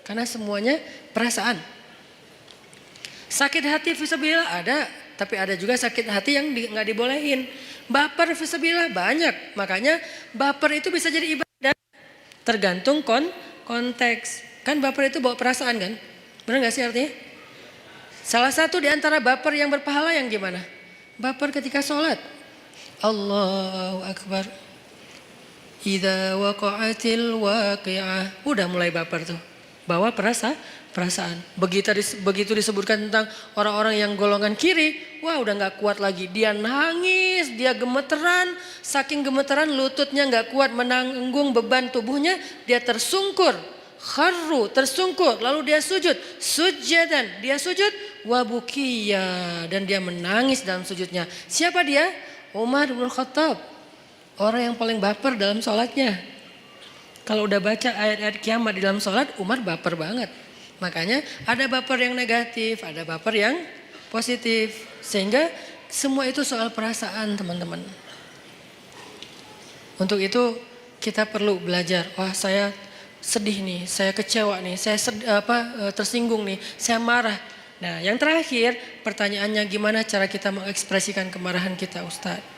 Karena semuanya perasaan. Sakit hati fisabilillah ada, tapi ada juga sakit hati yang nggak dibolehin. Baper fisabilillah banyak, makanya baper itu bisa jadi ibadah. Tergantung konteks. Kan baper itu bawa perasaan kan? Benar nggak sih artinya? Salah satu di antara baper yang berpahala yang gimana? Baper ketika sholat. Allahu Akbar. Idza waqa'atil waqi'ah. Udah mulai baper tuh. Bawa perasaan. Begitu disebutkan tentang orang-orang yang golongan kiri, wah udah nggak kuat lagi. Dia nangis, dia gemeteran, saking gemeteran lututnya nggak kuat menanggung beban tubuhnya, dia tersungkur, kharru, tersungkur, lalu dia sujud, sujadan, dia sujud, wabukiya, dan dia menangis dalam sujudnya. Siapa dia? Umar bin Khattab, orang yang paling baper dalam sholatnya. Kalau udah baca ayat-ayat kiamat di dalam sholat, Umar baper banget. Makanya ada baper yang negatif, ada baper yang positif. Sehingga semua itu soal perasaan teman-teman. Untuk itu kita perlu belajar. Wah saya sedih nih, saya kecewa nih, saya tersinggung nih, saya marah. Nah yang terakhir pertanyaannya gimana cara kita mengekspresikan kemarahan kita Ustadz?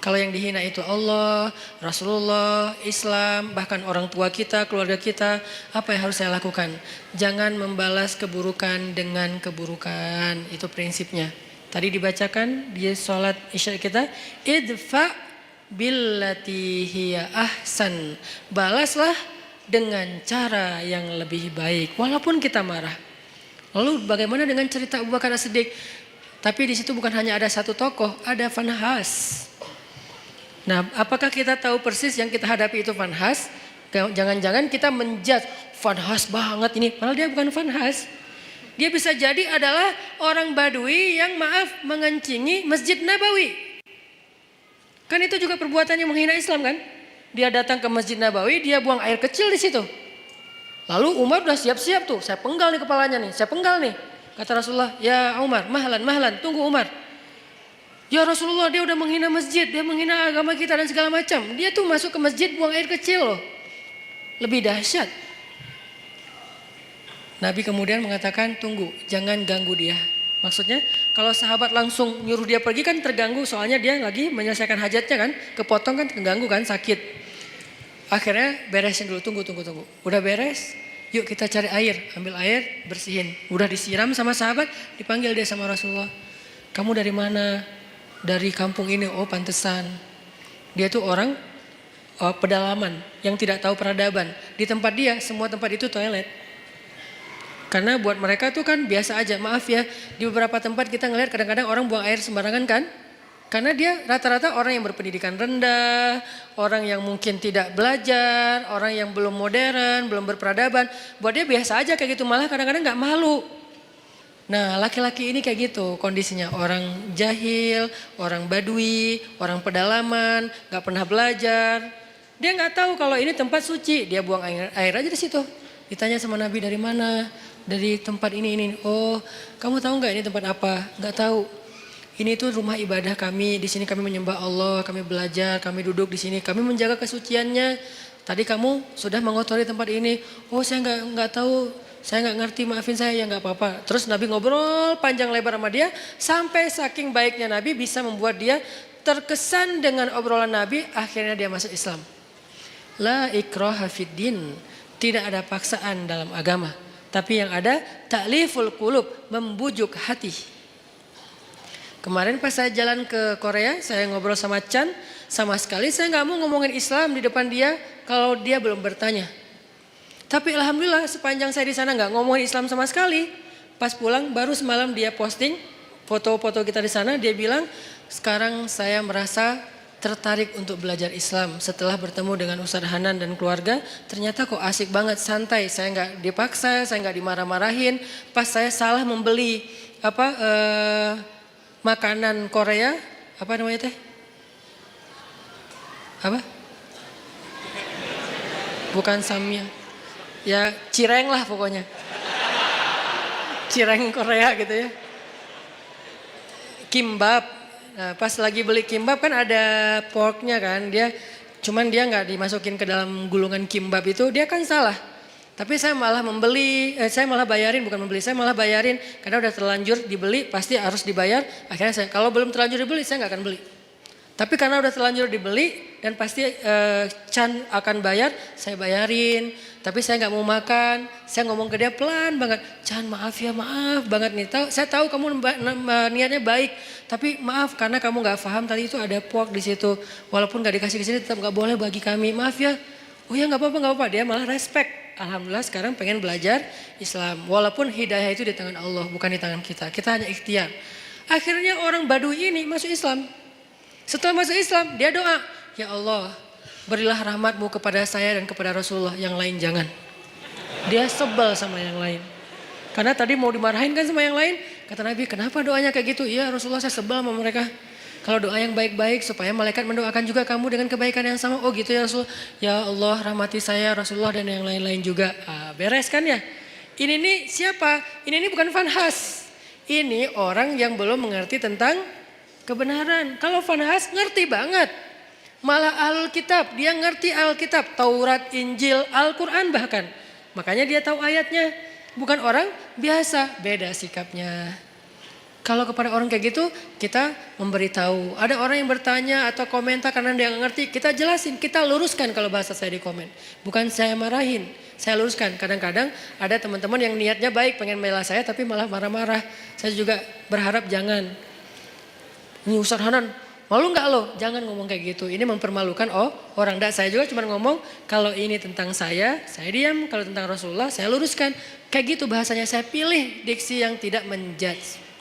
Kalau yang dihina itu Allah, Rasulullah, Islam, bahkan orang tua kita, keluarga kita, apa yang harus saya lakukan? Jangan membalas keburukan dengan keburukan, itu prinsipnya. Tadi dibacakan di sholat isya kita, idfa billati hiya ahsan. Balaslah dengan cara yang lebih baik, walaupun kita marah. Lalu bagaimana dengan cerita Abu Bakar As-Siddiq? Tapi di situ bukan hanya ada satu tokoh, ada Fanhas. Nah, apakah kita tahu persis yang kita hadapi itu Fanhas? Jangan-jangan kita menjudge Fanhas banget ini, padahal dia bukan Fanhas. Dia bisa jadi adalah orang Badui yang mengencingi Masjid Nabawi. Kan itu juga perbuatan yang menghina Islam kan? Dia datang ke Masjid Nabawi, dia buang air kecil di situ. Lalu Umar udah siap-siap tuh, saya penggal nih kepalanya nih, saya penggal nih. Kata Rasulullah, ya Umar, mahlan, tunggu Umar. Ya Rasulullah, dia udah menghina masjid, dia menghina agama kita dan segala macam. Dia tuh masuk ke masjid buang air kecil loh. Lebih dahsyat. Nabi kemudian mengatakan, tunggu, jangan ganggu dia. Maksudnya kalau sahabat langsung nyuruh dia pergi kan terganggu, soalnya dia lagi menyelesaikan hajatnya kan. Kepotong kan, terganggu kan, sakit. Akhirnya beresin dulu, tunggu. Udah beres, yuk kita cari air, ambil air, bersihin. Udah disiram sama sahabat, dipanggil dia sama Rasulullah. Kamu dari mana? Dari kampung ini. Oh pantesan. Dia tuh orang pedalaman yang tidak tahu peradaban. Di tempat dia, semua tempat itu toilet. Karena buat mereka tuh kan biasa aja. Maaf ya, di beberapa tempat kita ngelihat kadang-kadang orang buang air sembarangan kan. Karena dia rata-rata orang yang berpendidikan rendah, orang yang mungkin tidak belajar, orang yang belum modern, belum berperadaban. Buat dia biasa aja kayak gitu, malah kadang-kadang gak malu. Nah laki-laki ini kayak gitu kondisinya, orang jahil, orang badui, orang pedalaman, gak pernah belajar. Dia gak tahu kalau ini tempat suci, dia buang air aja di situ. Ditanya sama Nabi dari mana? Dari tempat ini. Oh kamu tahu gak ini tempat apa? Gak tahu. Ini tuh rumah ibadah kami, di sini kami menyembah Allah, kami belajar, kami duduk di sini, kami menjaga kesuciannya. Tadi kamu sudah mengotori tempat ini. Oh saya nggak tahu. Saya nggak ngerti, maafin saya ya nggak apa-apa. Terus Nabi ngobrol panjang lebar sama dia sampai saking baiknya Nabi bisa membuat dia terkesan dengan obrolan Nabi, akhirnya dia masuk Islam. La ikraha fiddin, tidak ada paksaan dalam agama, tapi yang ada ta'liful qulub, membujuk hati. Kemarin pas saya jalan ke Korea, saya ngobrol sama Chan, sama sekali saya nggak mau ngomongin Islam di depan dia kalau dia belum bertanya. Tapi alhamdulillah sepanjang saya di sana nggak ngomongin Islam sama sekali. Pas pulang baru semalam dia posting foto-foto kita di sana, dia bilang sekarang saya merasa tertarik untuk belajar Islam setelah bertemu dengan Ustadz Hanan dan keluarga. Ternyata kok asik banget, santai, saya nggak dipaksa, saya nggak dimarah-marahin. Pas saya salah membeli makanan Korea, apa namanya teh? Apa? Bukan samyang. Ya cireng lah pokoknya. Cireng Korea gitu ya. Kimbap. Nah, pas lagi beli kimbap kan ada porknya kan. Cuman dia nggak dimasukin ke dalam gulungan kimbap itu, dia kan salah. Tapi saya malah saya malah bayarin, bukan membeli, saya malah bayarin karena udah terlanjur dibeli pasti harus dibayar. Akhirnya kalau belum terlanjur dibeli saya nggak akan beli. Tapi karena udah terlanjur dibeli dan pasti Chan akan bayar, saya bayarin. Tapi saya nggak mau makan, saya ngomong ke dia pelan banget, Chan maaf ya, maaf banget nih. Saya tahu kamu niatnya baik, tapi maaf karena kamu nggak paham tadi itu ada pork di situ. Walaupun nggak dikasih ke sini tetap nggak boleh bagi kami, maaf ya. Oh ya nggak apa-apa, dia malah respect. Alhamdulillah sekarang pengen belajar Islam. Walaupun hidayah itu di tangan Allah, bukan di tangan kita. Kita hanya ikhtiar. Akhirnya orang Baduy ini masuk Islam. Setelah masuk Islam, dia doa, ya Allah, berilah rahmatmu kepada saya dan kepada Rasulullah, yang lain jangan. Dia sebel sama yang lain. Karena tadi mau dimarahin kan sama yang lain. Kata Nabi, kenapa doanya kayak gitu? Iya Rasulullah, saya sebel sama mereka. Kalau doa yang baik-baik supaya malaikat mendoakan juga kamu dengan kebaikan yang sama. Oh gitu ya Rasul. Ya Allah rahmati saya, Rasulullah dan yang lain-lain juga. Beres kan ya? Ini nih siapa? Ini bukan Fanhas. Ini orang yang belum mengerti tentang kebenaran. Kalau Fanhas ngerti banget. Malah Alkitab, dia ngerti Alkitab. Taurat, Injil, Al-Quran bahkan. Makanya dia tahu ayatnya. Bukan orang biasa, beda sikapnya. Kalau kepada orang kayak gitu, kita memberitahu. Ada orang yang bertanya atau komentar karena dia nggak ngerti, kita jelasin, kita luruskan kalau bahasa saya di komen. Bukan saya marahin, saya luruskan. Kadang-kadang ada teman-teman yang niatnya baik, pengen bela saya tapi malah marah-marah. Saya juga berharap jangan. Ini Ustadz Hanan, malu nggak lo? Jangan ngomong kayak gitu. Ini mempermalukan orang. Saya juga cuma ngomong kalau ini tentang saya diam. Kalau tentang Rasulullah, saya luruskan. Kayak gitu bahasanya, saya pilih diksi yang tidak menjudge.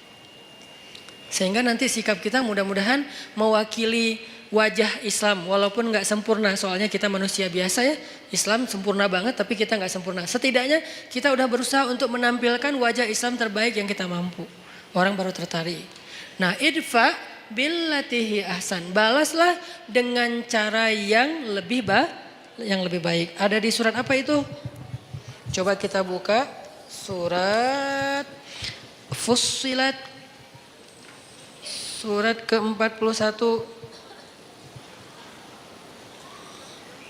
Sehingga nanti sikap kita mudah-mudahan mewakili wajah Islam. Walaupun gak sempurna, soalnya kita manusia biasa ya. Islam sempurna banget tapi kita gak sempurna. Setidaknya kita udah berusaha untuk menampilkan wajah Islam terbaik yang kita mampu. Orang baru tertarik. Nah, idfa billatihi ahsan. Balaslah dengan cara yang lebih baik. Ada di surat apa itu? Coba kita buka surat Fussilat. Surat ke-41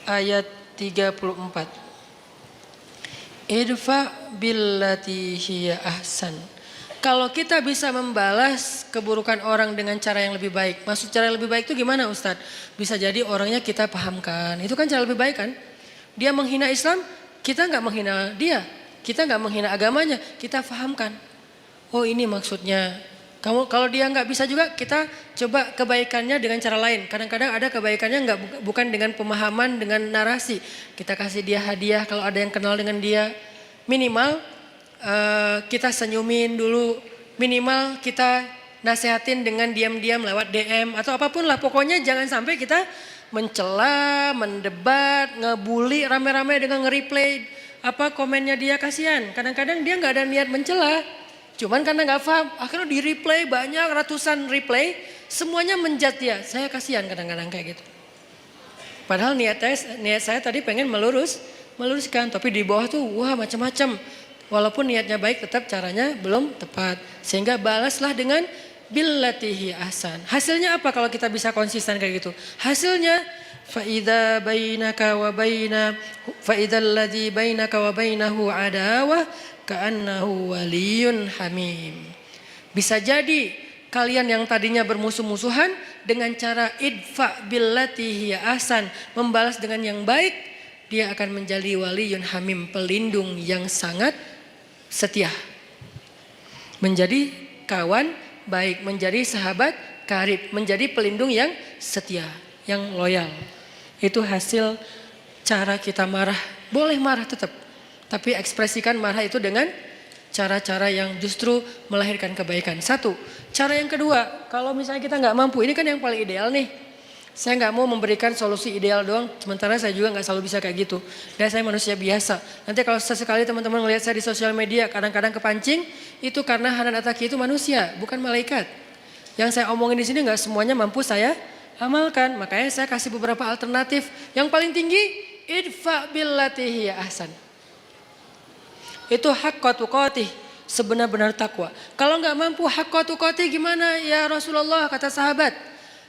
ayat 34. Idfa billati hiya ahsan. Kalau kita bisa membalas keburukan orang dengan cara yang lebih baik. Maksud cara yang lebih baik itu gimana Ustadz? Bisa jadi orangnya kita pahamkan. Itu kan cara lebih baik kan? Dia menghina Islam, kita nggak menghina dia. Kita nggak menghina agamanya, kita pahamkan. Oh ini maksudnya. Kalau dia nggak bisa juga, kita coba kebaikannya dengan cara lain. Kadang-kadang ada kebaikannya bukan dengan pemahaman, dengan narasi. Kita kasih dia hadiah kalau ada yang kenal dengan dia. Minimal kita senyumin dulu. Minimal kita nasehatin dengan diam-diam lewat DM atau apapun lah. Pokoknya jangan sampai kita mencela, mendebat, ngebully rame-rame dengan nge-replay komennya dia. Kasihan. Kadang-kadang dia nggak ada niat mencela. Cuman karena gak paham, akhirnya di replay banyak ratusan replay, semuanya menjat dia. Saya kasihan kadang-kadang kayak gitu. Padahal niat saya tadi pengen meluruskan, tapi di bawah tuh wah macam-macam. Walaupun niatnya baik, tetap caranya belum tepat. Sehingga balaslah dengan billatihi ahsan. Hasilnya apa kalau kita bisa konsisten kayak gitu? Hasilnya فَإِذَا بَيْنَكَ فَإِذَا الَّذِي بَيْنَكَ وَبَيْنَهُ عَدَاوَةٌ كَأَنَّهُ وَلِيٌّ حَمِيمٌ. Bisa jadi kalian yang tadinya bermusuh-musuhan dengan cara idfa billati hiya ahsan, membalas dengan yang baik, dia akan menjadi waliyun hamim, pelindung yang sangat setia. Menjadi kawan baik, menjadi sahabat karib, menjadi pelindung yang setia, yang loyal. Itu hasil cara kita marah. Boleh marah tetap, tapi ekspresikan marah itu dengan cara-cara yang justru melahirkan kebaikan. Satu. Cara yang kedua, kalau misalnya kita nggak mampu, ini kan yang paling ideal nih. Saya nggak mau memberikan solusi ideal doang, sementara saya juga nggak selalu bisa kayak gitu. Dan saya manusia biasa. Nanti kalau sesekali teman-teman melihat saya di sosial media, kadang-kadang kepancing, itu karena Hanan Ataki itu manusia, bukan malaikat. Yang saya omongin di sini nggak semuanya mampu saya amalkan. Makanya saya kasih beberapa alternatif. Yang paling tinggi, idfa billati hiya ahsan. Itu haqqa tuqatih, sebenar-benar takwa. Kalau nggak mampu haqqa tuqatih gimana ya Rasulullah, kata sahabat.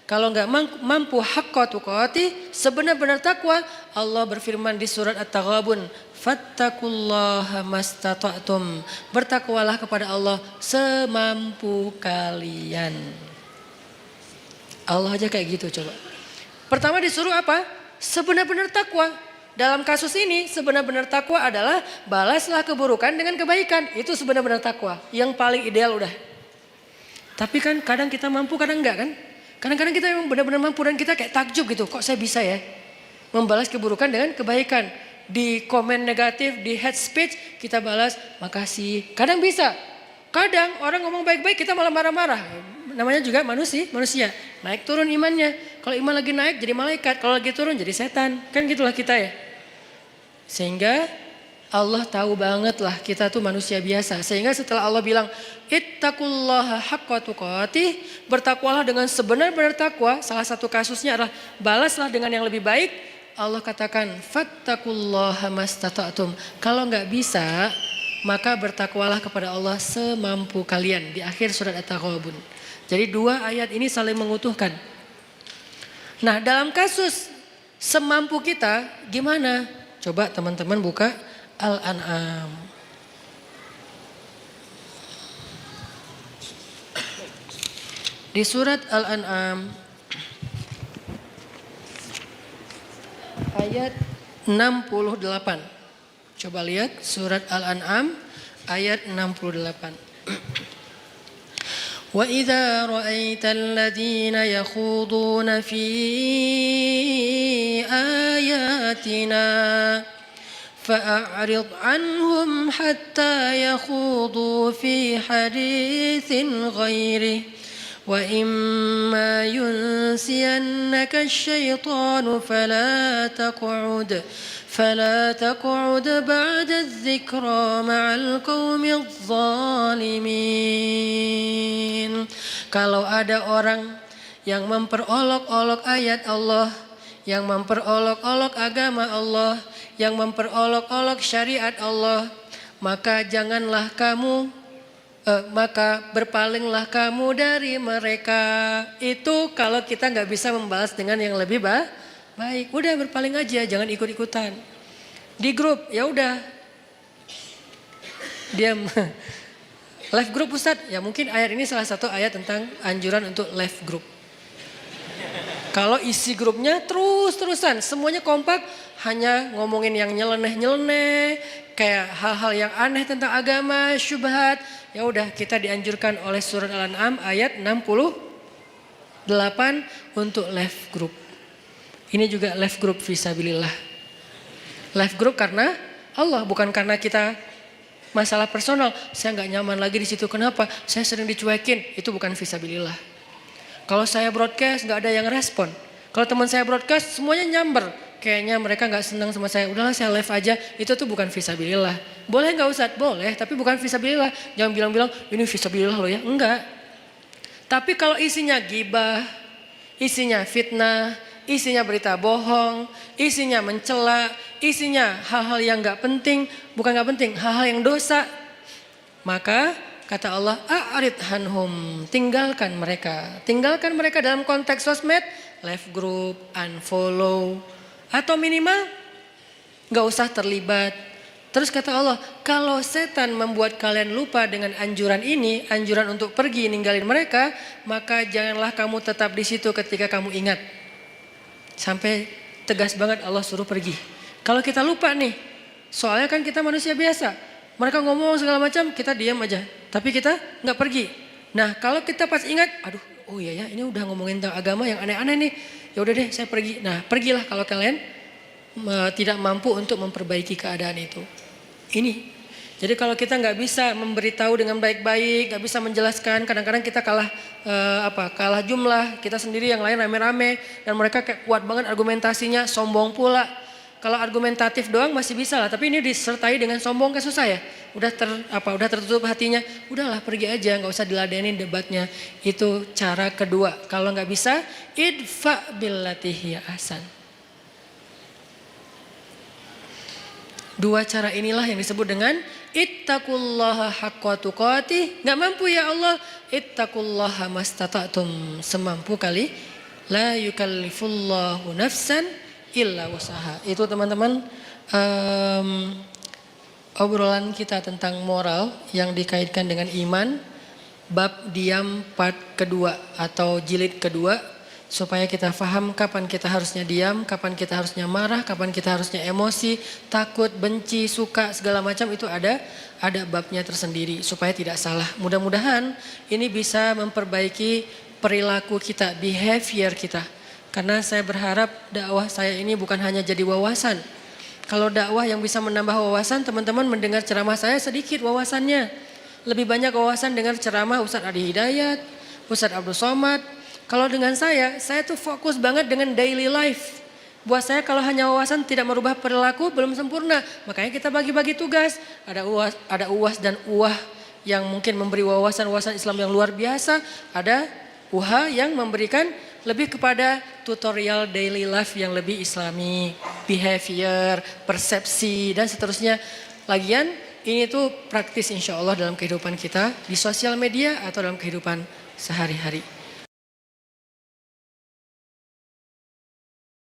Kalau nggak mampu haqqa tuqatih, sebenar-benar takwa, Allah berfirman di surat At-Taghabun, fattaqullaha mastata'tum. Bertakwalah kepada Allah semampu kalian. Allah aja kayak gitu coba. Pertama disuruh apa? Sebenar-benar takwa. Dalam kasus ini sebenar-benar takwa adalah balaslah keburukan dengan kebaikan. Itu sebenar-benar takwa. Yang paling ideal udah. Tapi kan kadang kita mampu, kadang enggak kan. Kadang-kadang kita memang benar-benar mampu dan kita kayak takjub gitu. Kok saya bisa ya membalas keburukan dengan kebaikan. Di komen negatif, di hate speech kita balas makasih. Kadang bisa. Kadang orang ngomong baik-baik kita malah marah-marah. Namanya juga manusia. Naik turun imannya. Kalau iman lagi naik jadi malaikat. Kalau lagi turun jadi setan. Kan gitulah kita ya. Sehingga Allah tahu banget lah kita tuh manusia biasa. Sehingga setelah Allah bilang ittaqullaha haqqa tuqatih, bertakwalah dengan sebenar-benar takwa. Salah satu kasusnya adalah balaslah dengan yang lebih baik. Allah katakan fattaqullaha mastata'tum. Kalau nggak bisa, maka bertakwalah kepada Allah semampu kalian. Di akhir surat At-Taghabun. Jadi dua ayat ini saling mengutuhkan. Nah, dalam kasus semampu kita gimana? Coba teman-teman buka Al-An'am. Di surat Al-An'am ayat 68. Coba lihat surat Al-An'am ayat 68. Wa idza ra'aital ladzina yakhuduna fi ayatina fa'rid 'anhum hatta yakhudu fi haditsin ghairihi wa imma yunsiyannaka asy-syaitanu فلا تقعد بعد الذكرى مع القوم الظالمين. Kalau ada orang yang memperolok-olok ayat Allah, yang memperolok-olok agama Allah, yang memperolok-olok syariat Allah, maka maka berpalinglah kamu dari mereka. Itu kalau kita nggak bisa membalas dengan yang lebih baik, udah berpaling aja, jangan ikut-ikutan. Di grup, ya udah, diam. Live group Ustadz, ya mungkin ayat ini salah satu ayat tentang anjuran untuk live group. Kalau isi grupnya terus-terusan, semuanya kompak, hanya ngomongin yang nyeleneh-nyeleneh, kayak hal-hal yang aneh tentang agama, syubhat, ya udah kita dianjurkan oleh surat Al-An'am ayat 68 untuk live group. Ini juga live group fisabilillah. Live group karena Allah, bukan karena kita masalah personal. Saya nggak nyaman lagi di situ. Kenapa? Saya sering dicuekin. Itu bukan fisabilillah. Kalau saya broadcast nggak ada yang respon. Kalau teman saya broadcast semuanya nyamber. Kayaknya mereka nggak senang sama saya. Udahlah saya live aja. Itu tuh bukan fisabilillah. Boleh nggak Ustadz? Boleh. Tapi bukan fisabilillah. Jangan bilang-bilang ini fisabilillah loh ya. Enggak. Tapi kalau isinya gibah, isinya fitnah, isinya berita bohong, isinya mencela, isinya hal-hal yang gak penting, bukan gak penting, hal-hal yang dosa. Maka kata Allah, a'rid hanhum, tinggalkan mereka. Tinggalkan mereka dalam konteks sosmed, live group, unfollow, atau minimal gak usah terlibat. Terus kata Allah, kalau setan membuat kalian lupa dengan anjuran ini, anjuran untuk pergi ninggalin mereka, maka janganlah kamu tetap di situ ketika kamu ingat. Sampai tegas banget Allah suruh pergi. Kalau kita lupa nih, soalnya kan kita manusia biasa. Mereka ngomong segala macam, kita diam aja. Tapi kita nggak pergi. Nah kalau kita pas ingat, aduh oh iya ya ini udah ngomongin tentang agama yang aneh-aneh nih. Ya udah deh saya pergi. Nah pergilah kalau kalian tidak mampu untuk memperbaiki keadaan itu. Ini. Jadi kalau kita nggak bisa memberitahu dengan baik-baik, nggak bisa menjelaskan, kadang-kadang kita kalah jumlah, kita sendiri yang lain rame-rame, dan mereka kayak kuat banget argumentasinya, sombong pula. Kalau argumentatif doang masih bisa lah, tapi ini disertai dengan sombong kan susah ya. Udah tertutup hatinya, udahlah pergi aja, nggak usah diladenin debatnya. Itu cara kedua. Kalau nggak bisa, idfa billati hiya ahsan. Dua cara inilah yang disebut dengan ittaqullaha haqqa tuqatih. Enggak mampu ya Allah, ittaqullaha mastata'tum, semampu kali. La yukallifullahu nafsan illa wusaha. Itu teman-teman obrolan kita tentang moral yang dikaitkan dengan iman, bab diam part kedua atau jilid kedua, supaya kita paham kapan kita harusnya diam, kapan kita harusnya marah, kapan kita harusnya emosi, takut, benci, suka, segala macam itu ada babnya tersendiri supaya tidak salah. Mudah-mudahan ini bisa memperbaiki perilaku kita, behavior kita. Karena saya berharap dakwah saya ini bukan hanya jadi wawasan. Kalau dakwah yang bisa menambah wawasan, teman-teman mendengar ceramah saya sedikit wawasannya. Lebih banyak wawasan dengar ceramah Ustadz Adi Hidayat, Ustadz Abdul Somad. Kalau dengan saya tuh fokus banget dengan daily life. Buat saya kalau hanya wawasan tidak merubah perilaku belum sempurna. Makanya kita bagi-bagi tugas. Ada UAS dan UAH yang mungkin memberi wawasan Islam yang luar biasa. Ada UHA yang memberikan lebih kepada tutorial daily life yang lebih islami. Behavior, persepsi dan seterusnya. Lagian ini tuh praktis insya Allah dalam kehidupan kita. Di sosial media atau dalam kehidupan sehari-hari.